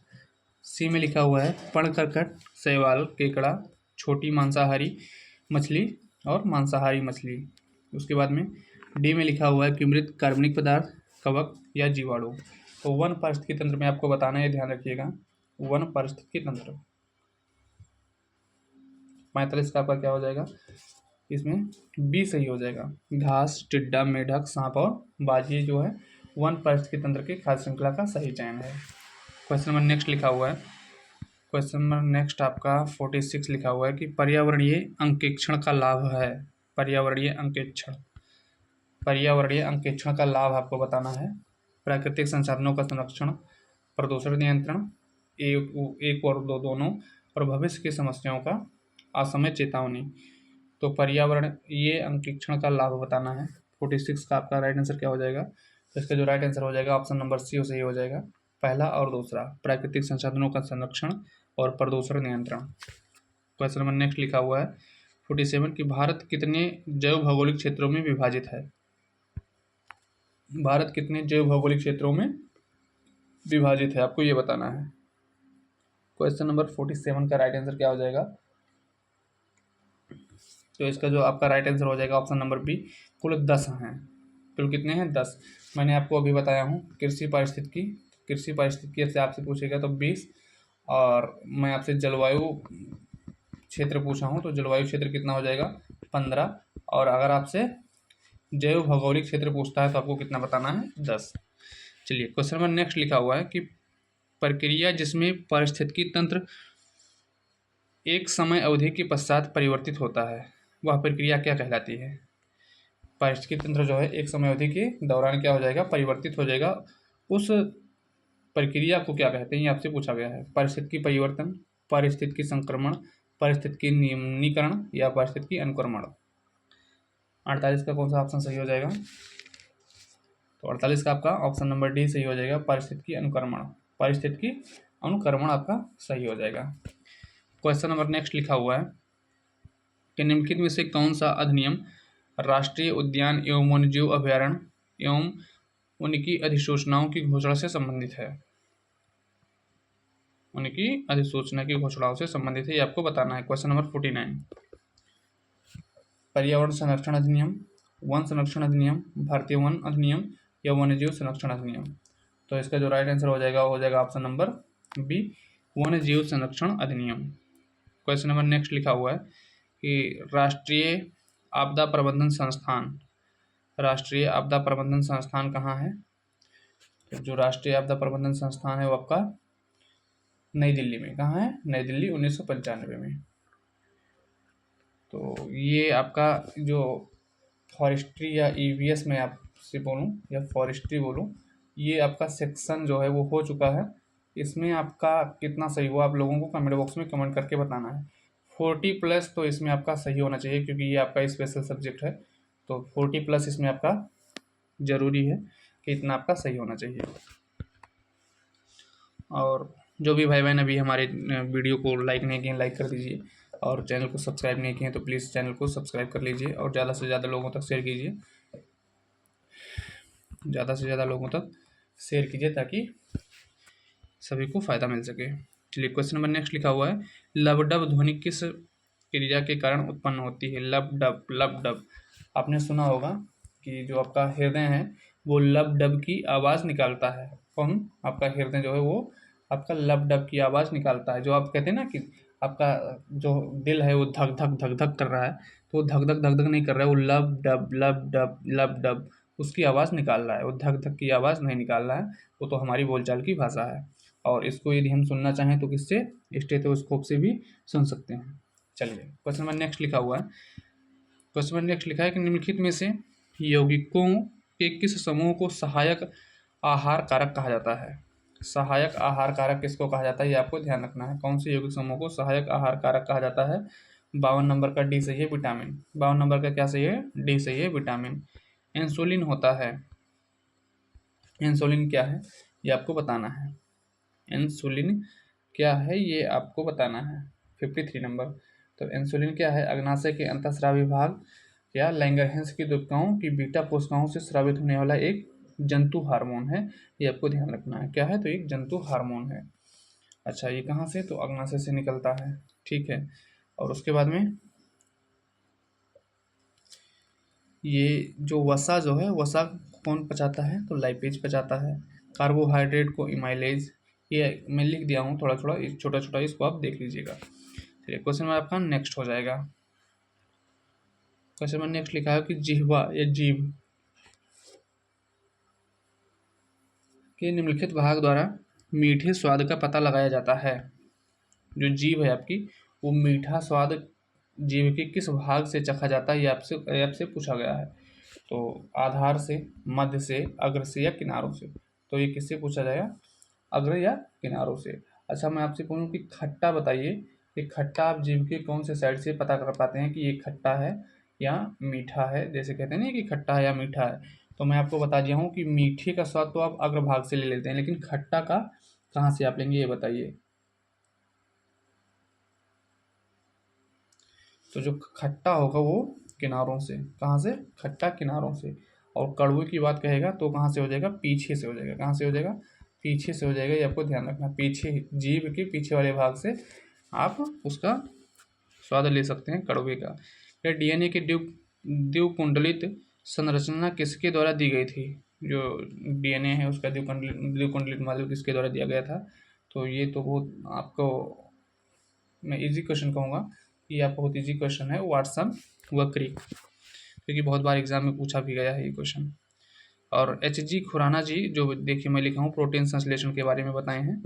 सी में लिखा हुआ है पर्णकर्कट, शैवाल, केकड़ा, छोटी मांसाहारी मछली और मांसाहारी मछली। उसके बाद में डी में लिखा हुआ है कि मृत कार्बनिक पदार्थ, कवक या जीवाणु। तो वन पारिस्थितिकी तंत्र में आपको बताना है, ध्यान रखिएगा। वन पारिस्थितिकी तंत्र 45 का आपका क्या हो जाएगा? इसमें बी सही हो जाएगा। घास, टिड्डा, मेढक, सांप और बाजी जो है वन पारिस्थितिकी तंत्र की खाद्य श्रृंखला का सही चयन है। क्वेश्चन नंबर नेक्स्ट लिखा हुआ है, क्वेश्चन नंबर नेक्स्ट आपका 46 लिखा हुआ है कि पर्यावरणीय अंकेक्षण का लाभ है। पर्यावरणीय अंकेक्षण, पर्यावरणीय अंकेक्षण का लाभ आपको बताना है। प्राकृतिक संसाधनों का संरक्षण, प्रदूषण नियंत्रण, एक और दो दोनों, और भविष्य की समस्याओं का असमय चेतावनी। तो पर्यावरण ये अंकेक्षण का लाभ बताना है। 46 का आपका राइट आंसर क्या हो जाएगा? तो इसका जो राइट आंसर हो जाएगा ऑप्शन नंबर सी सही हो जाएगा, पहला और दूसरा, प्राकृतिक संसाधनों का संरक्षण और प्रदूषण नियंत्रण। क्वेश्चन नंबर नेक्स्ट लिखा हुआ है 47 कि भारत कितने जैव भौगोलिक क्षेत्रों में विभाजित है? भारत कितने जैव भौगोलिक क्षेत्रों में विभाजित है, आपको ये बताना है। क्वेश्चन नंबर 47 का राइट आंसर क्या हो जाएगा? तो इसका जो आपका राइट आंसर हो जाएगा ऑप्शन नंबर बी, कुल 10 हैं। कुल कितने हैं? 10। मैंने आपको अभी बताया हूँ कृषि पारिस्थितिकी से आपसे पूछेगा तो 20, और मैं आपसे जलवायु क्षेत्र पूछा हूँ तो जलवायु क्षेत्र कितना हो जाएगा? 15। और अगर आपसे जैव भौगोलिक क्षेत्र पूछता है तो आपको कितना बताना है? 10। चलिए क्वेश्चन नंबर नेक्स्ट लिखा हुआ है कि प्रक्रिया जिसमें पारिस्थितिकी तंत्र एक समय अवधि के पश्चात परिवर्तित होता है, वह प्रक्रिया क्या कहलाती है? पारिस्थितिकी तंत्र जो है एक समय अवधि के दौरान क्या हो जाएगा? परिवर्तित हो जाएगा। उस प्रक्रिया को क्या कहते हैं, ये आपसे पूछा गया है। पारिस्थितिकी परिवर्तन, पारिस्थितिकी संक्रमण, पारिस्थितिकी नियमनीकरण या पारिस्थितिकी अनुक्रमण। 48 का कौन सा ऑप्शन सही हो जाएगा? तो 48 का आपका ऑप्शन नंबर डी सही हो जाएगा, पारिस्थितिकी अनुक्रमण। पारिस्थितिकी अनुक्रमण आपका सही हो जाएगा। क्वेश्चन नंबर नेक्स्ट लिखा हुआ है कि निम्नलिखित में से कौन सा अधिनियम राष्ट्रीय उद्यान एवं वन्यजीव अभयारण्य एवं उनकी अधिसूचनाओं की घोषणा से संबंधित है? उनकी अधिसूचना की घोषणाओं से संबंधित है, ये आपको बताना है। क्वेश्चन नंबर 49, पर्यावरण संरक्षण अधिनियम, वन संरक्षण अधिनियम, भारतीय वन अधिनियम या वन्यजीव संरक्षण अधिनियम। तो इसका जो राइट आंसर हो जाएगा ऑप्शन नंबर बी, वन्यजीव संरक्षण अधिनियम। क्वेश्चन नंबर नेक्स्ट लिखा हुआ है कि राष्ट्रीय आपदा प्रबंधन संस्थान कहाँ है? तो जो राष्ट्रीय आपदा प्रबंधन संस्थान है वो आपका नई दिल्ली में। कहाँ है? नई दिल्ली, 1995 में। तो ये आपका जो फॉरेस्ट्री या ईवीएस में आपसे बोलूँ या फॉरेस्ट्री बोलूँ, ये आपका सेक्शन जो है वो हो चुका है। इसमें आपका कितना सही हुआ आप लोगों को कमेंट बॉक्स में कमेंट करके बताना है। 40+ तो इसमें आपका सही होना चाहिए क्योंकि ये आपका स्पेशल सब्जेक्ट है, तो 40+ इसमें आपका ज़रूरी है कि इतना आपका सही होना चाहिए। और जो भी भाई बहन अभी हमारे वीडियो को लाइक नहीं किए, लाइक कर दीजिए, और चैनल को सब्सक्राइब नहीं किए तो प्लीज़ चैनल को सब्सक्राइब कर लीजिए और ज़्यादा से ज़्यादा लोगों तक शेयर कीजिए, ताकि सभी को फ़ायदा मिल सके। चलिए क्वेश्चन नंबर नेक्स्ट लिखा हुआ है, लबडब ध्वनि किस क्रिया के कारण उत्पन्न होती है? लबडब आपने सुना होगा कि जो आपका हृदय है वो लबडब की आवाज़ निकालता है। कौन? आपका हृदय जो है वो आपका लबडब की आवाज़ निकालता है। जो आप कहते हैं ना कि आपका जो दिल है वो धक धक धक धक कर रहा है, तो वो धक धक धक धक नहीं कर रहा है, वो लब डब उसकी आवाज़ निकाल रहा है। वो धक धक की आवाज़ नहीं निकाल रहा है, वो तो हमारी बोलचाल की भाषा है। और इसको यदि हम सुनना चाहें तो किससे? स्टेथोस्कोप से भी सुन सकते हैं। चलिए क्वेश्चन नंबर नेक्स्ट लिखा हुआ है। क्वेश्चन नंबर नेक्स्ट लिखा है कि निम्नलिखित में से यौगिकों के किस समूह को सहायक आहार कारक कहा जाता है? सहायक आहार कारक किसको कहा जाता है, ये आपको ध्यान रखना है। कौन से यौगिक समूह को सहायक आहार कारक कहा जाता है? 52 नंबर का डी सही है, विटामिन। 52 नंबर का क्या सही है? डी सही है, विटामिन। इंसुलिन होता है। इंसुलिन क्या है ये आपको बताना है। इंसुलिन क्या है ये आपको बताना है। 53 नंबर, तो इंसुलिन क्या है? अग्नाशय के अंतःस्रावी भाग या लैंगरहैंस की कोशिकाओं की बीटा कोशिकाओं से स्रावित होने वाला एक जंतु हार्मोन है, ये आपको ध्यान रखना है। क्या है? तो एक जंतु हार्मोन है। अच्छा, ये कहाँ से? तो अग्नाशय से निकलता है, ठीक है। और उसके बाद में ये जो वसा जो है, वसा कौन पचाता है? तो लाइपेज पचाता है। कार्बोहाइड्रेट को इमाइलेज, ये मैं लिख दिया हूँ थोड़ा थोड़ा, छोटा छोटा, इसको आप देख लीजिएगा। चलिए क्वेश्चन में आपका नेक्स्ट हो जाएगा। क्वेश्चन में नेक्स्ट लिखा है कि जिह्वा या जीभ के निम्नलिखित भाग द्वारा मीठे स्वाद का पता लगाया जाता है। जो जीभ है आपकी, वो मीठा स्वाद जीभ के किस भाग से चखा जाता है, ये आपसे पूछा गया है। तो आधार से, मध्य से, अग्र से या किनारों से। तो ये किससे पूछा जाएगा? अग्र या किनारों से। अच्छा, मैं आपसे पूछूं कि खट्टा बताइए कि खट्टा आप जीभ के कौन से साइड से पता कर पाते हैं कि ये खट्टा है या मीठा है? जैसे कहते हैं ना कि खट्टा है या मीठा है, तो मैं आपको बता दिया हूँ कि मीठे का स्वाद तो आप अग्र भाग से ले लेते हैं, लेकिन खट्टा का कहाँ से आप लेंगे, ये बताइए। तो जो खट्टा होगा वो किनारों से। कहाँ से? खट्टा किनारों से। और कड़वे की बात कहेगा तो कहाँ से हो जाएगा? पीछे से हो जाएगा। कहाँ से हो जाएगा? पीछे से हो जाएगा, ये आपको ध्यान रखना। पीछे, जीभ के पीछे वाले भाग से आप उसका स्वाद ले सकते हैं कड़वे का। या डीएनए की द्विकुंडलित संरचना किसके द्वारा दी गई थी? जो डीएनए है उसका द्विकुंडलित मॉडल किसके द्वारा दिया गया था? तो ये तो बहुत आपको मैं इजी क्वेश्चन कहूँगा, ये आपको बहुत इजी क्वेश्चन है, वाटसन व क्रिक, क्योंकि बहुत बार एग्जाम में पूछा भी गया है ये क्वेश्चन। और H.G. खुराना जी, जो देखिए मैं लिखा हूँ प्रोटीन संश्लेषण के बारे में बताए हैं,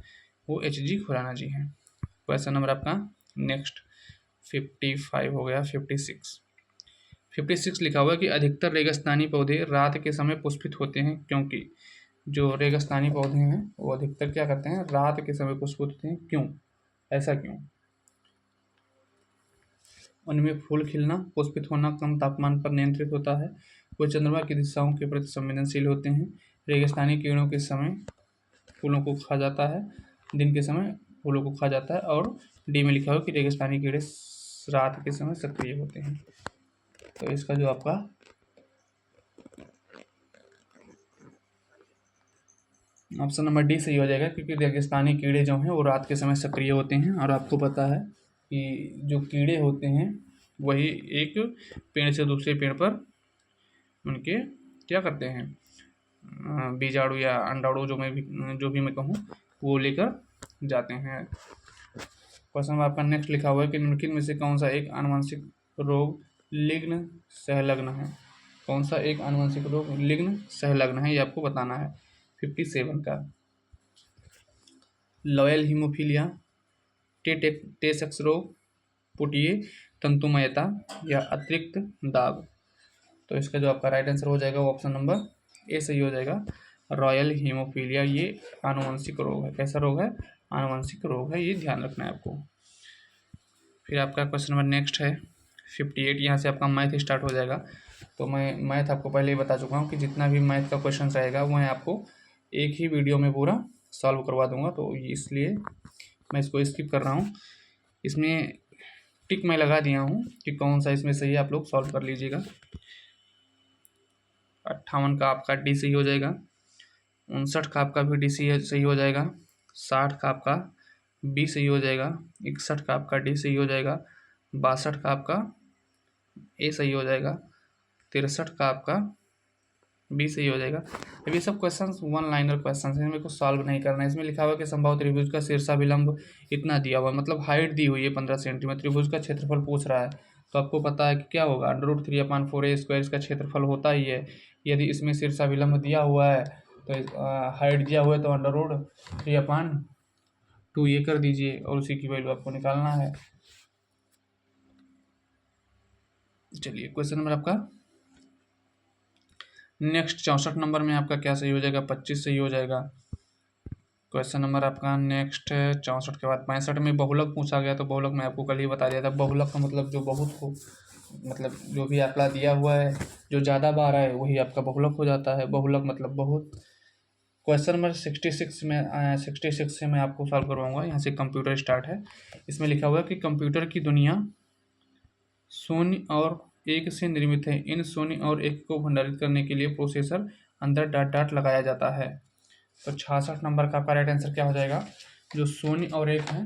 वो H.G. खुराना जी हैं। क्वेश्चन नंबर आपका नेक्स्ट 55 हो गया। 56 लिखा हुआ है कि अधिकतर रेगिस्तानी पौधे रात के समय पुष्पित होते हैं, क्योंकि जो रेगिस्तानी पौधे हैं वो अधिकतर क्या करते हैं, रात के समय पुष्पित होते हैं, क्यों, ऐसा क्यों? उनमें फूल खिलना, पुष्पित होना कम तापमान पर नियंत्रित होता है, वो चंद्रमा की दिशाओं के प्रति संवेदनशील होते हैं, रेगिस्तानी कीड़ों के समय फूलों को खा जाता है, दिन के समय फूलों को खा जाता है, और डी में लिखा हो कि रेगिस्तानी कीड़े रात के समय सक्रिय होते हैं। तो इसका जो आपका ऑप्शन नंबर डी सही हो जाएगा, क्योंकि रेगिस्तानी कीड़े जो हैं वो रात के समय सक्रिय होते हैं। और आपको पता है कि जो कीड़े होते हैं वही एक पेड़ से दूसरे पेड़ पर उनके क्या करते हैं, बीजाणु या अंडाणु जो भी मैं कहूँ वो लेकर जाते हैं। क्वेश्चन में आपका नेक्स्ट लिखा हुआ है कि निम्नलिखित में से कौन सा एक आनुवंशिक रोग लिग्न सहलग्न है? कौन सा एक आनुवंशिक रोग लिग्न सहलग्न है, ये आपको बताना है। 57 का लॉयल हीमोफीलिया, टे सेक्स रोग, पुटिये तंतुमयता, या अतिरिक्त दाब। तो इसका जो आपका राइट आंसर हो जाएगा वो ऑप्शन नंबर ए सही हो जाएगा। रॉयल हीमोफीलिया ये आनुवंशिक रोग है। कैसा रोग है? आनुवंशिक रोग है, ये ध्यान रखना है आपको। फिर आपका क्वेश्चन नंबर नेक्स्ट है 58। यहाँ से आपका मैथ स्टार्ट हो जाएगा। तो मैं मैथ आपको पहले ही बता चुका हूँ कि जितना भी मैथ का क्वेश्चन रहेगा वो मैं आपको एक ही वीडियो में पूरा सॉल्व करवा दूंगा, तो इसलिए मैं इसको स्किप कर रहा हूँ। इसमें टिक मैं लगा दिया हूँ कि कौन सा इसमें सही है, आप लोग सॉल्व कर लीजिएगा। 58 का आपका डी सही हो जाएगा, 59 का आपका भी डी सही हो जाएगा, 60 का आपका बी सही हो जाएगा, 61 का आपका डी सही हो जाएगा, 62 का आपका ए सही हो जाएगा, 63 का आपका बी सही हो जाएगा। अब ये सब क्वेश्चंस वन लाइनर क्वेश्चंस हैं, मेरे को सॉल्व नहीं करना है। इसमें लिखा हुआ है कि संभव त्रिभुज का शीर्षाभिलंब इतना दिया हुआ है, मतलब हाइट दी हुई है 15 सेंटीमीटर, त्रिभुज का क्षेत्रफल पूछ रहा है। तो आपको पता है कि क्या होगा, √3/4a² इसका क्षेत्रफल होता ही है। यदि इसमें शीर्षाभिलंब दिया हुआ है तो हाइट दिया हुआ है तो √3/2a कर दीजिए और उसी की वैल्यू आपको निकालना है। चलिए क्वेश्चन नंबर आपका नेक्स्ट 64 नंबर में आपका क्या सही हो जाएगा, 25 सही हो जाएगा। क्वेश्चन नंबर आपका नेक्स्ट 64 के बाद 65 में बहुलक पूछा गया। तो बहुलक मैं आपको कल ही बता दिया था, बहुलक का मतलब जो बहुत हो, मतलब जो भी आंकड़ा दिया हुआ है जो ज़्यादा बार आए वही आपका बहुलक हो जाता है। बहुलक मतलब बहुत। क्वेश्चन नंबर 66 से मैं आपको सॉल्व करवाऊंगा। यहाँ से कंप्यूटर स्टार्ट है। इसमें लिखा हुआ है कि कंप्यूटर की दुनिया शून्य और एक से निर्मित है। इन शून्य और एक को भंडारित करने के लिए प्रोसेसर अंदर डॉट डॉट लगाया जाता है। तो 66 नंबर का आपका राइट आंसर क्या हो जाएगा? जो शून्य और एक है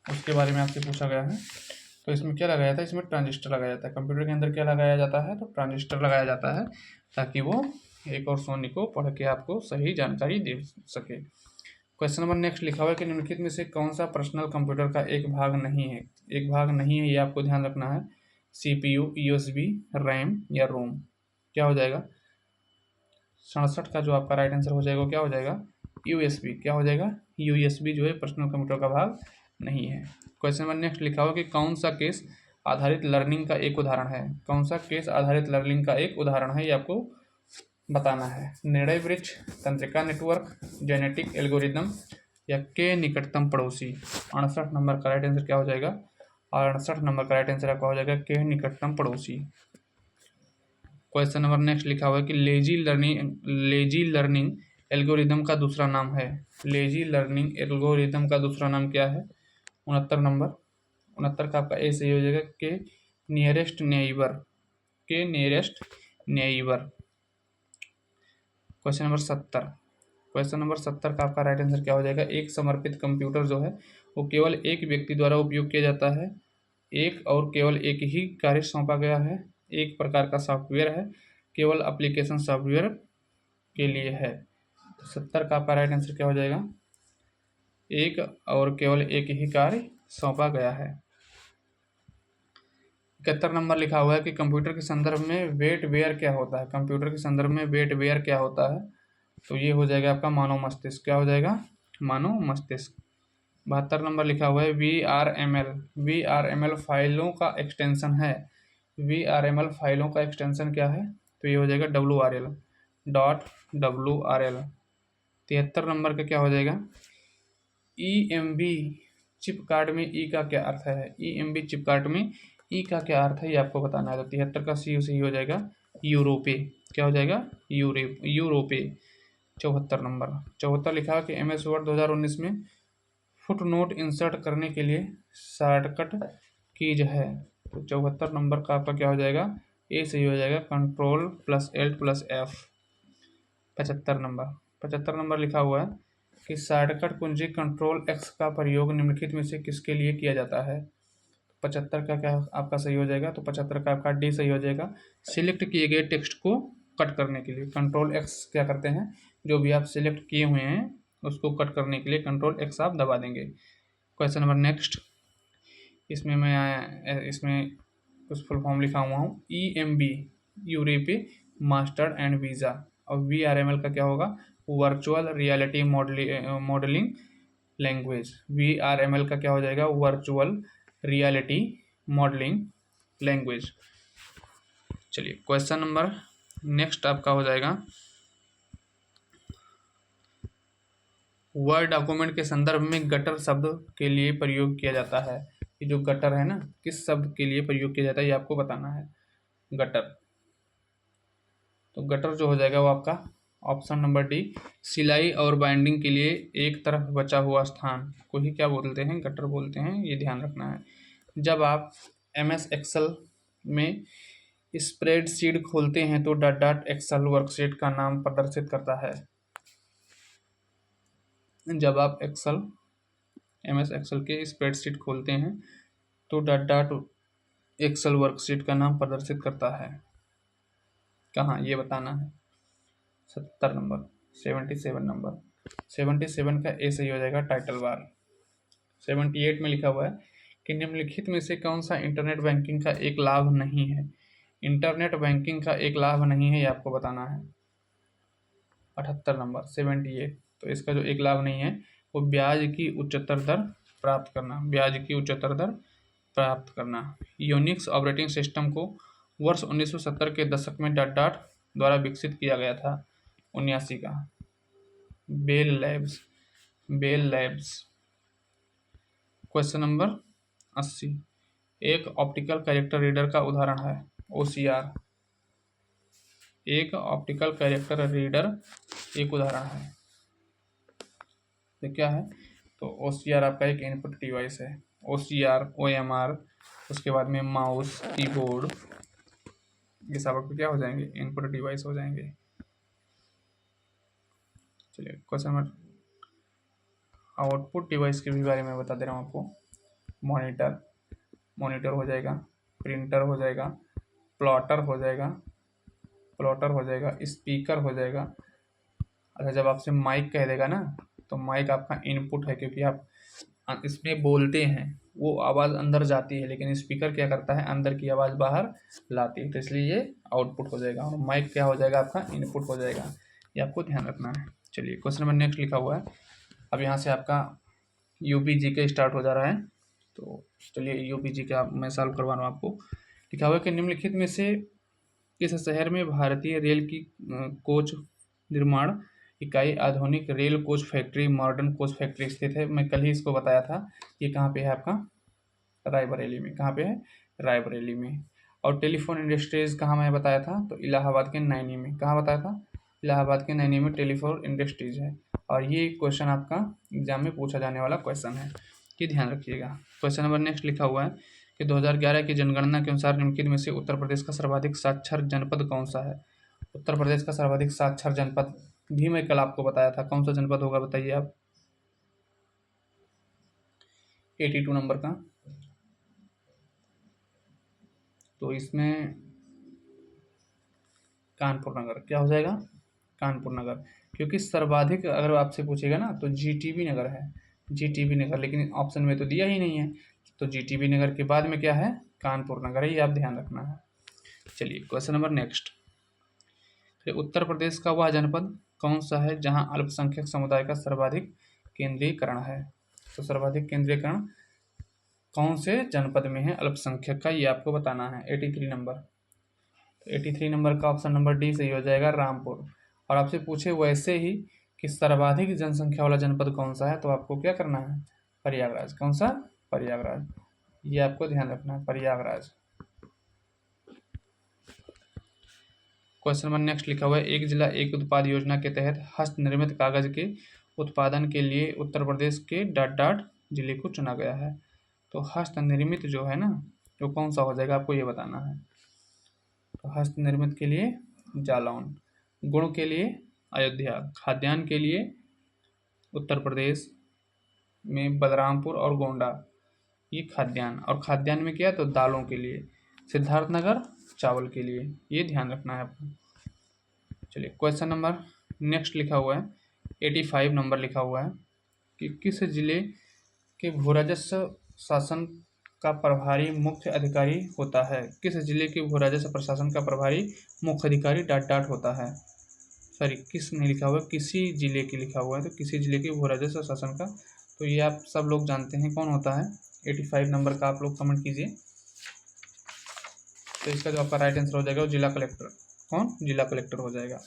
उसके बारे में आपसे पूछा गया है। तो इसमें क्या लगाया था? इसमें ट्रांजिस्टर लगाया जाता है। कंप्यूटर के अंदर क्या लगाया जाता है? तो ट्रांजिस्टर लगाया जाता है, ताकि वो एक और शून्य को पढ़ के आपको सही जानकारी दे सके। क्वेश्चन नंबर नेक्स्ट लिखा हुआ है कि निम्नलिखित में से कौन सा पर्सनल कंप्यूटर का एक भाग नहीं है? एक भाग नहीं है, ये आपको ध्यान रखना है। CPU, USB, रैम या रोम। क्या हो जाएगा? 67 का जो आपका राइट आंसर हो जाएगा क्या हो जाएगा? USB। क्या हो जाएगा? USB जो है पर्सनल कंप्यूटर का भाग नहीं है। क्वेश्चन नंबर नेक्स्ट लिखा हुआ कि कौन सा केस आधारित लर्निंग का एक उदाहरण है? कौन सा केस आधारित लर्निंग का एक उदाहरण है, ये आपको बताना है। निर्णय वृक्ष, तंत्रिका नेटवर्क, जेनेटिक एल्गोरिदम, या के निकटतम पड़ोसी। 68 नंबर का राइट आंसर क्या हो जाएगा? 68 नंबर का राइट आंसर आपका हो जाएगा के निकटतम पड़ोसी। क्वेश्चन नंबर नेक्स्ट लिखा हुआ है कि लेजी लर्निंग एल्गोरिदम का दूसरा नाम है। लेजी लर्निंग एल्गोरिदम का दूसरा नाम क्या है? 69 नंबर। 69 का आपका ए सही हो जाएगा, के नियरेस्ट नेइबर। के nearest neighbour. Question number 70 question number 70 का आपका राइट आंसर क्या हो जाएगा? एक समर्पित कंप्यूटर जो है वो केवल एक व्यक्ति द्वारा उपयोग किया जाता है, एक और केवल एक ही कार्य सौंपा गया है, एक प्रकार का सॉफ्टवेयर है, केवल एप्लीकेशन सॉफ्टवेयर के लिए है। 70 का आपका राइट आंसर क्या हो जाएगा? एक और केवल एक ही कार्य सौंपा गया है। 71 नंबर लिखा हुआ है कि कंप्यूटर के संदर्भ में वेटवेयर क्या होता है? कंप्यूटर के संदर्भ में वेटवेयर क्या होता है? तो ये हो जाएगा आपका मानव मस्तिष्क। क्या हो जाएगा? मानव मस्तिष्क। 72 नंबर लिखा हुआ है VRML। VRML फाइलों का एक्सटेंशन है। VRML फाइलों का एक्सटेंशन क्या है? तो ये हो जाएगा WRL, .WRL। 73 नंबर का क्या हो जाएगा? EMB चिप कार्ड में ई का क्या अर्थ है? EMB चिप कार्ड में ई का क्या अर्थ है, ये आपको बताना है। तो 73 का सही हो जाएगा यूरोपे। क्या हो जाएगा? यूरोपे। 74 नंबर 74 लिखा है कि MS वर्ड 2019 में फुट नोट इंसर्ट करने के लिए शॉर्टकट कीज है। तो 74 नंबर का आपका क्या हो जाएगा? ए सही हो जाएगा, Ctrl+Alt+F। 75 नंबर लिखा हुआ है कि शॉर्टकट कुंजी Ctrl+X का प्रयोग निम्नलिखित में से किसके लिए किया जाता है? 75 का क्या आपका सही हो जाएगा? तो 75 का आपका डी सही हो जाएगा, सिलेक्ट किए गए टेक्स्ट को कट करने के लिए। Ctrl+X क्या करते हैं? जो भी आप सिलेक्ट किए हुए हैं उसको कट करने के लिए Ctrl+X आप दबा देंगे। क्वेश्चन नंबर नेक्स्ट, इसमें कुछ फुल फॉर्म लिखा हुआ हूँ। EMB यूरोपी मास्टर एंड वीज़ा, और VRML का क्या होगा? Virtual reality modelling language. VRML का क्या हो जाएगा? Virtual reality modelling language. चलिए क्वेश्चन नंबर नेक्स्ट आपका हो जाएगा, वर्ड डॉक्यूमेंट के संदर्भ में गटर शब्द के लिए प्रयोग किया जाता है। ये जो गटर है ना, किस शब्द के लिए प्रयोग किया जाता है ये आपको बताना है। गटर, तो गटर जो हो जाएगा वो आपका ऑप्शन नंबर डी, सिलाई और बाइंडिंग के लिए एक तरफ बचा हुआ स्थान को ही क्या बोलते हैं? गटर बोलते हैं। ये ध्यान रखना है। जब आप MS एक्सेल में स्प्रेडशीट खोलते हैं तो डॉट डॉट एक्सेल वर्कशीट का नाम प्रदर्शित करता है। जब आप MS एक्सेल के स्प्रेडशीट खोलते हैं तो डॉट डॉट एक्सेल वर्कशीट का नाम प्रदर्शित करता है। कहाँ, ये बताना है। 77 नंबर 77 का ए सही हो जाएगा, टाइटल बार। 78 में लिखा हुआ है कि निम्नलिखित में से कौन सा इंटरनेट बैंकिंग का एक लाभ नहीं है? इंटरनेट बैंकिंग का एक लाभ नहीं है, ये आपको बताना है। 78 नंबर 78, तो इसका जो एक लाभ नहीं है वो ब्याज की उच्चतर दर प्राप्त करना। ब्याज की उच्चतर दर प्राप्त करना। यूनिक्स ऑपरेटिंग सिस्टम को वर्ष 1970 के दशक में डॉट डॉट द्वारा विकसित किया गया था। 79 का बेल लैब्स। क्वेश्चन नंबर 80, एक ऑप्टिकल कैरेक्टर रीडर का उदाहरण है OCR। एक ऑप्टिकल कैरेक्टर रीडर एक उदाहरण है, तो क्या है? तो OCR आपका एक इनपुट डिवाइस है। OCR, OMR, उसके बाद में माउस, कीबोर्ड, ये सब आपके क्या हो जाएंगे? इनपुट डिवाइस हो जाएंगे। चलिए क्वेश्चन नंबर, आउटपुट डिवाइस के भी बारे में बता दे रहा हूँ आपको। मॉनिटर हो जाएगा, प्रिंटर हो जाएगा, प्लॉटर हो जाएगा, स्पीकर हो जाएगा। अच्छा, जब आपसे माइक कह देगा ना, तो माइक आपका इनपुट है, क्योंकि आप इसमें बोलते हैं, वो आवाज़ अंदर जाती है, लेकिन स्पीकर क्या करता है? अंदर की आवाज़ बाहर लाती है, तो इसलिए ये आउटपुट हो जाएगा। और माइक क्या हो जाएगा? आपका इनपुट हो जाएगा। ये आपको ध्यान रखना है। चलिए क्वेश्चन नंबर नेक्स्ट लिखा हुआ है। अब यहाँ से आपका UPG का स्टार्ट हो जा रहा है, तो चलिए UPG का मैं सॉल्व करवा रहा हूँ आपको। लिखा हुआ है कि निम्नलिखित में से इस शहर में भारतीय रेल की कोच निर्माण इकाई आधुनिक rail coach factory, modern coach factory स्थित है। मैं कल ही इसको बताया था। ये कहाँ पे है आपका? रायबरेली में। कहाँ पे है? रायबरेली में। और टेलीफोन इंडस्ट्रीज़ कहाँ मैं बताया था? तो इलाहाबाद के नैनी में। कहाँ बताया था? इलाहाबाद के नैनी में टेलीफोन इंडस्ट्रीज़ है। और ये क्वेश्चन आपका एग्जाम में पूछा जाने वाला क्वेश्चन है, कि ध्यान रखिएगा। क्वेश्चन नंबर नेक्स्ट लिखा हुआ है कि 2011 की जनगणना के अनुसार निम्नलिखित में से उत्तर प्रदेश का सर्वाधिक साक्षर जनपद कौन सा है? उत्तर प्रदेश का सर्वाधिक साक्षर जनपद भी मैं कल आपको बताया था, कौन सा जनपद होगा बताइए आप? 82 नंबर का। तो इसमें कानपुर नगर क्या हो जाएगा? कानपुर नगर, क्योंकि सर्वाधिक अगर आपसे पूछेगा ना तो जीटीबी नगर है, जीटीबी नगर, लेकिन ऑप्शन में तो दिया ही नहीं है। तो जीटीबी नगर के बाद में क्या है? कानपुर नगर है, ये आप ध्यान रखना है। चलिए क्वेश्चन नंबर नेक्स्ट। फिर उत्तर प्रदेश का वह जनपद कौन सा है जहां अल्पसंख्यक समुदाय का सर्वाधिक केंद्रीकरण है? तो सर्वाधिक केंद्रीकरण कौन से जनपद में है अल्पसंख्यक का, ये आपको बताना है। 83 नंबर। तो 83 नंबर का ऑप्शन नंबर डी सही हो जाएगा, रामपुर। और आपसे पूछे वैसे ही कि सर्वाधिक जनसंख्या वाला जनपद कौन सा है, तो आपको क्या करना है? प्रयागराज। कौन सा? प्रयागराज, ये आपको ध्यान रखना है, प्रयागराज। क्वेश्चन नंबर नेक्स्ट लिखा हुआ है, एक जिला एक उत्पाद योजना के तहत हस्त निर्मित कागज के उत्पादन के लिए उत्तर प्रदेश के डॉट डॉट जिले को चुना गया है। तो हस्त निर्मित जो है ना, वो कौन सा हो जाएगा, आपको ये बताना है। तो हस्त निर्मित के लिए जालौन, गुण के लिए अयोध्या, खाद्यान्न के लिए उत्तर प्रदेश में बलरामपुर और गोंडा, ये खाद्यान्न। और खाद्यान्न में क्या, तो दालों के लिए सिद्धार्थनगर, चावल के लिए, ये ध्यान रखना है आपको। चलिए क्वेश्चन नंबर नेक्स्ट लिखा हुआ है, 85 नंबर लिखा हुआ है कि किस जिले के भूराजस्व शासन का प्रभारी मुख्य अधिकारी होता है? किस जिले के भूराजस्व प्रशासन का प्रभारी मुख्य अधिकारी डॉट डॉट होता है? सॉरी, किस नहीं लिखा हुआ है, किसी जिले के लिखा हुआ है, तो किसी जिले के भूराजस्व शासन का, तो ये आप सब लोग जानते हैं कौन होता है। 85 नंबर का आप लोग कमेंट कीजिए। तो इसका जो आपका राइट आंसर हो जाएगा वो जिला कलेक्टर। कौन? जिला कलेक्टर हो जाएगा,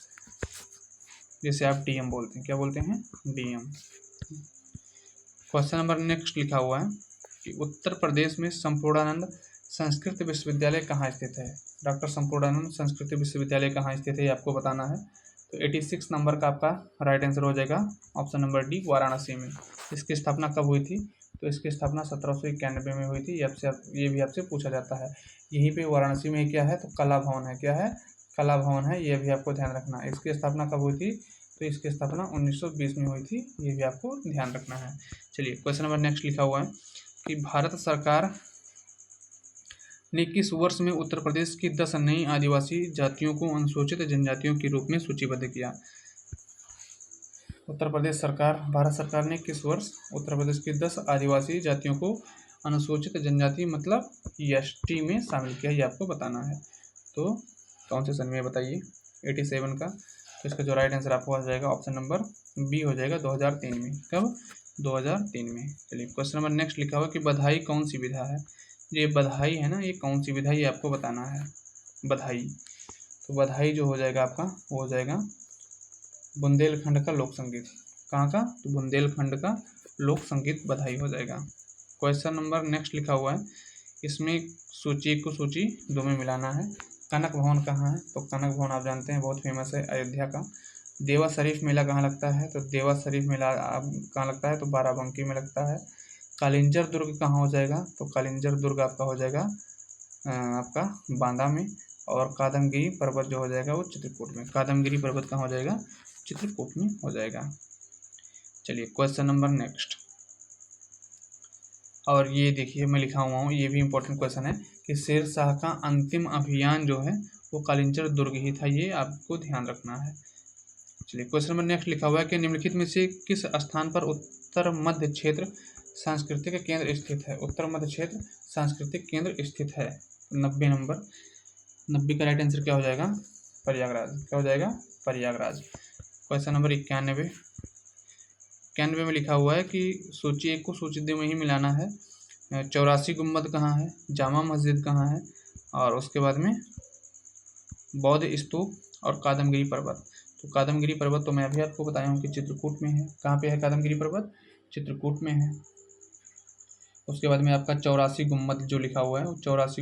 जिसे आप डीएम बोलते हैं। क्या बोलते हैं? डीएम। क्वेश्चन नंबर नेक्स्ट लिखा हुआ है कि उत्तर प्रदेश में संपूर्णानंद संस्कृत विश्वविद्यालय कहाँ स्थित है? डॉक्टर संपूर्णानंद संस्कृत विश्वविद्यालय कहाँ स्थित है, ये आपको बताना है। तो 86 नंबर का आपका राइट आंसर हो जाएगा ऑप्शन नंबर डी, वाराणसी में। इसकी स्थापना कब हुई थी? तो इसकी स्थापना 1791 में हुई थी। ये भी आपसे पूछा जाता है। यहीं पे वाराणसी में क्या है, तो कला भवन है। क्या है? कला भवन है, ये भी आपको ध्यान रखना है। इसकी स्थापना कब हुई थी? तो इसकी स्थापना 1920 में हुई थी, ये भी आपको ध्यान रखना है। चलिए क्वेश्चन नंबर नेक्स्ट लिखा हुआ है कि भारत सरकार ने किस वर्ष में उत्तर प्रदेश की 10 नई आदिवासी जातियों को अनुसूचित जनजातियों के रूप में सूचीबद्ध किया? उत्तर प्रदेश सरकार, भारत सरकार ने किस वर्ष उत्तर प्रदेश की 10 आदिवासी जातियों को अनुसूचित जनजाति मतलब एसटी में शामिल किया, ये आपको बताना है। तो कौन से सन में बताइए? 87 का। तो इसका जो राइट आंसर आपको आ जाएगा ऑप्शन नंबर बी हो जाएगा, 2003 में। कब? 2003 में। चलिए क्वेश्चन नंबर नेक्स्ट लिखा हुआ कि बधाई कौन सी विधा है? ये बधाई है ना, ये कौन सी विधा, ये आपको बताना है। बधाई, तो बधाई जो हो जाएगा आपका वो हो जाएगा बुंदेलखंड का लोक संगीत। कहाँ का? तो बुंदेलखंड का लोक संगीत बधाई हो जाएगा। क्वेश्चन नंबर नेक्स्ट लिखा हुआ है, इसमें सूची को सूची 2 में मिलाना है। कनक भवन कहाँ है? तो कनक भवन आप जानते हैं बहुत फेमस है, अयोध्या का। देवा शरीफ मेला कहाँ लगता है? तो देवा शरीफ मेला कहाँ लगता है? तो बाराबंकी में लगता है। कालिंजर दुर्ग कहाँ हो जाएगा? तो कालिंजर दुर्ग आपका हो जाएगा आपका बांदा में। और कादमगिरी पर्वत जो हो जाएगा वो चित्रकूट में। कादमगिरी पर्वत कहाँ हो जाएगा? चित्रकूट में हो जाएगा। चलिए क्वेश्चन नंबर नेक्स्ट, और ये देखिए मैं लिखा हुआ हूँ, ये भी इम्पोर्टेंट क्वेश्चन है कि शेर शाह का अंतिम अभियान जो है वो कालिंजर दुर्ग ही था, ये आपको ध्यान रखना है। चलिए क्वेश्चन नंबर नेक्स्ट लिखा हुआ है कि निम्नलिखित में से किस स्थान पर उत्तर मध्य क्षेत्र सांस्कृतिक केंद्र स्थित है? उत्तर मध्य क्षेत्र सांस्कृतिक केंद्र स्थित है। 90 नंबर, 90 का राइट आंसर क्या हो जाएगा? प्रयागराज। क्या हो जाएगा? प्रयागराज। क्वेश्चन नंबर 91, 91 में लिखा हुआ है कि सूची 1 को सूची 2 में ही मिलाना है। 84 गुम्बद कहाँ है? जामा मस्जिद कहाँ है? और उसके बाद में बौद्ध स्तूप और कादमगिरी पर्वत। तो कादमगिरी पर्वत तो मैं अभी आपको बताया हूँ कि चित्रकूट में है। कहाँ पे है कादमगिरी पर्वत? चित्रकूट में है। उसके बाद में आपका 84 गुम्बद जो लिखा हुआ है वो 84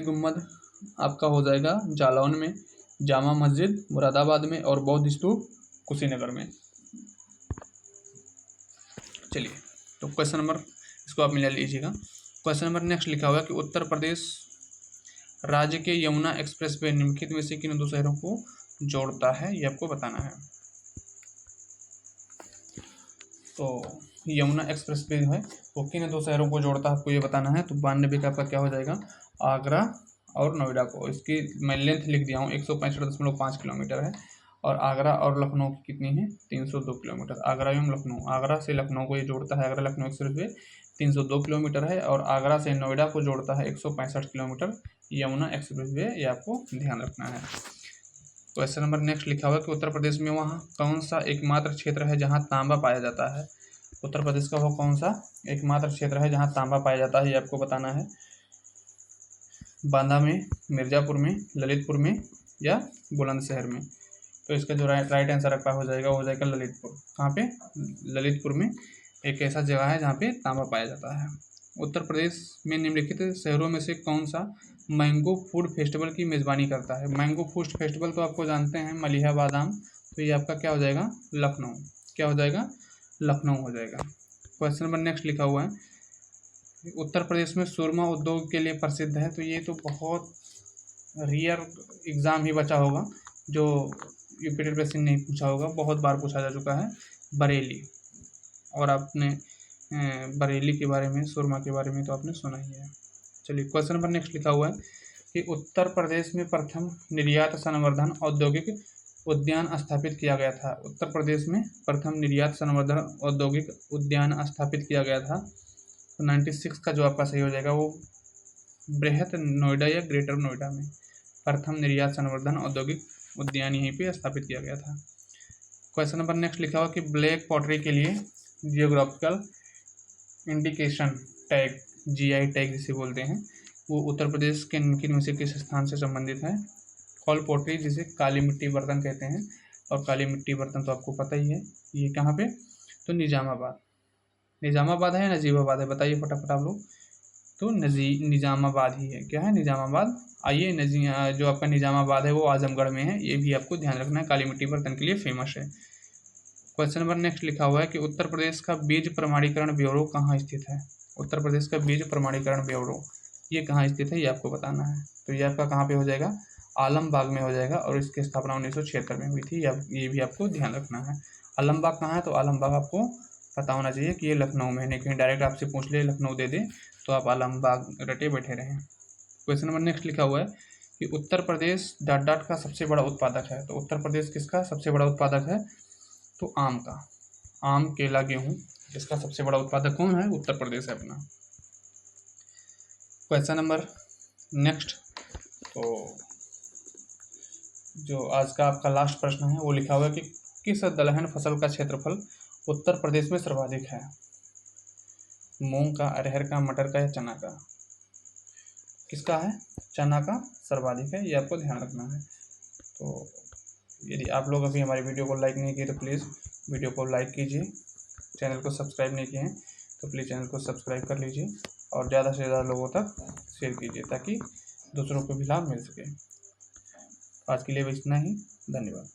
गुम्बद आपका हो जाएगा जालौन में, जामा मस्जिद मुरादाबाद में और बौद्ध स्तूप कुशीनगर में। चलिए तो क्वेश्चन नंबर, इसको आप मिला लीजिएगा। क्वेश्चन नंबर नेक्स्ट लिखा हुआ है कि उत्तर प्रदेश राज्य के यमुना एक्सप्रेसवे निम्नलिखित में से किन दो शहरों को जोड़ता है, ये आपको बताना है। तो यमुना एक्सप्रेसवे जो है वो किन दो शहरों को जोड़ता है, आपको ये बताना है। तो 92 का आपका क्या हो जाएगा, आगरा और नोएडा को। इसकी मैं लेंथ लिख दिया हूँ, 165.5 किलोमीटर है। और आगरा और लखनऊ की कितनी है, 302 किलोमीटर। आगरा एवं लखनऊ, आगरा से लखनऊ को ये जोड़ता है, आगरा लखनऊ एक्सप्रेसवे 302 किलोमीटर है। और आगरा से नोएडा को जोड़ता है 165 किलोमीटर यमुना एक्सप्रेसवे, ये आपको ध्यान रखना है। क्वेश्चन नंबर नेक्स्ट लिखा हुआ कि उत्तर प्रदेश में वहाँ कौन सा एकमात्र क्षेत्र है जहाँ तांबा पाया जाता है। उत्तर प्रदेश का वो कौन सा एकमात्र क्षेत्र है जहाँ तांबा पाया जाता है, ये आपको बताना है। बांदा में, मिर्जापुर में, ललितपुर में या बुलंदशहर में। तो इसका जो राइट आंसर आपका हो जाएगा वो हो जाएगा ललितपुर। कहाँ पे, ललितपुर में एक ऐसा जगह है जहाँ पे तांबा पाया जाता है। उत्तर प्रदेश में निम्नलिखित शहरों में से कौन सा मैंगो फूड फेस्टिवल की मेज़बानी करता है। मैंगो फूड फेस्टिवल तो आपको जानते हैं, मलिहा बादाम। तो ये आपका क्या हो जाएगा, लखनऊ। क्या हो जाएगा, लखनऊ हो जाएगा। क्वेश्चन नंबर नेक्स्ट लिखा हुआ है, उत्तर प्रदेश में सुरमा उद्योग के लिए प्रसिद्ध है। तो ये तो बहुत रियर एग्ज़ाम ही बचा होगा जो यूपी बेसिन नहीं पूछा होगा, बहुत बार पूछा जा चुका है, बरेली। और आपने बरेली के बारे में, सुरमा के बारे में तो आपने सुना ही है। चलिए क्वेश्चन नंबर नेक्स्ट लिखा हुआ है कि उत्तर प्रदेश में प्रथम निर्यात संवर्धन औद्योगिक उद्यान स्थापित किया गया था। उत्तर प्रदेश में प्रथम निर्यात संवर्धन औद्योगिक उद्यान स्थापित किया गया था। तो 96 का जो आपका सही हो जाएगा वो बृहत नोएडा या ग्रेटर नोएडा में प्रथम निर्यात संवर्धन औद्योगिक उद्यान यहीं पे स्थापित किया गया था। क्वेश्चन नंबर नेक्स्ट लिखा हुआ कि ब्लैक पॉटरी के लिए geographical indication tag, GI tag जिसे बोलते हैं, वो उत्तर प्रदेश के किन में से किस स्थान से संबंधित है। कॉल पॉटरी जिसे काली मिट्टी बर्तन कहते हैं, और काली मिट्टी बर्तन तो आपको पता ही है, ये कहाँ पे, तो निजामाबाद। निजामाबाद है या नजीबाबाद है, बताइए फटाफट आप लोग। तो निजामाबाद ही है। क्या है, निजामाबाद। आइए, जो आपका निजामाबाद है वो आजमगढ़ में है, ये भी आपको ध्यान रखना है, काली मिट्टी बर्तन के लिए फेमस है। क्वेश्चन नंबर नेक्स्ट लिखा हुआ है कि उत्तर प्रदेश का बीज प्रमाणीकरण ब्यूरो कहाँ स्थित है। उत्तर प्रदेश का बीज प्रमाणीकरण ब्यूरो ये कहाँ स्थित है, ये आपको बताना है। तो ये आपका कहाँ पे हो जाएगा, आलमबाग में हो जाएगा, और इसकी स्थापना 1976 में हुई थी। ये भी आपको ध्यान रखना है। आलमबाग कहाँ है, तो आलमबाग आपको पता होना चाहिए कि ये लखनऊ में है, नहीं कहीं डायरेक्ट आपसे पूछ ले लखनऊ दे दे तो आप आलमबाग रटे बैठे रहें। क्वेश्चन नंबर नेक्स्ट लिखा हुआ है कि उत्तर प्रदेश डॉट डॉट का सबसे बड़ा उत्पादक है। तो उत्तर प्रदेश किसका सबसे बड़ा उत्पादक है, तो आम का। आम, केला, गेहूँ, इसका सबसे बड़ा उत्पादक कौन है, उत्तर प्रदेश है अपना। क्वेश्चन नंबर नेक्स्ट, तो जो आज का आपका लास्ट प्रश्न है वो लिखा हुआ है कि किस दलहन फसल का क्षेत्रफल उत्तर प्रदेश में सर्वाधिक है। मूंग का, अरहर का, मटर का या चना का। किसका है, चना का सर्वाधिक है, ये आपको ध्यान रखना है। तो यदि आप लोग अभी हमारी वीडियो को लाइक नहीं किए तो प्लीज़ वीडियो को लाइक कीजिए। चैनल को सब्सक्राइब नहीं किए हैं तो प्लीज़ चैनल को सब्सक्राइब कर लीजिए, और ज़्यादा से ज़्यादा लोगों तक शेयर कीजिए ताकि दूसरों को भी लाभ मिल सके। आज के लिए बस इतना ही, धन्यवाद।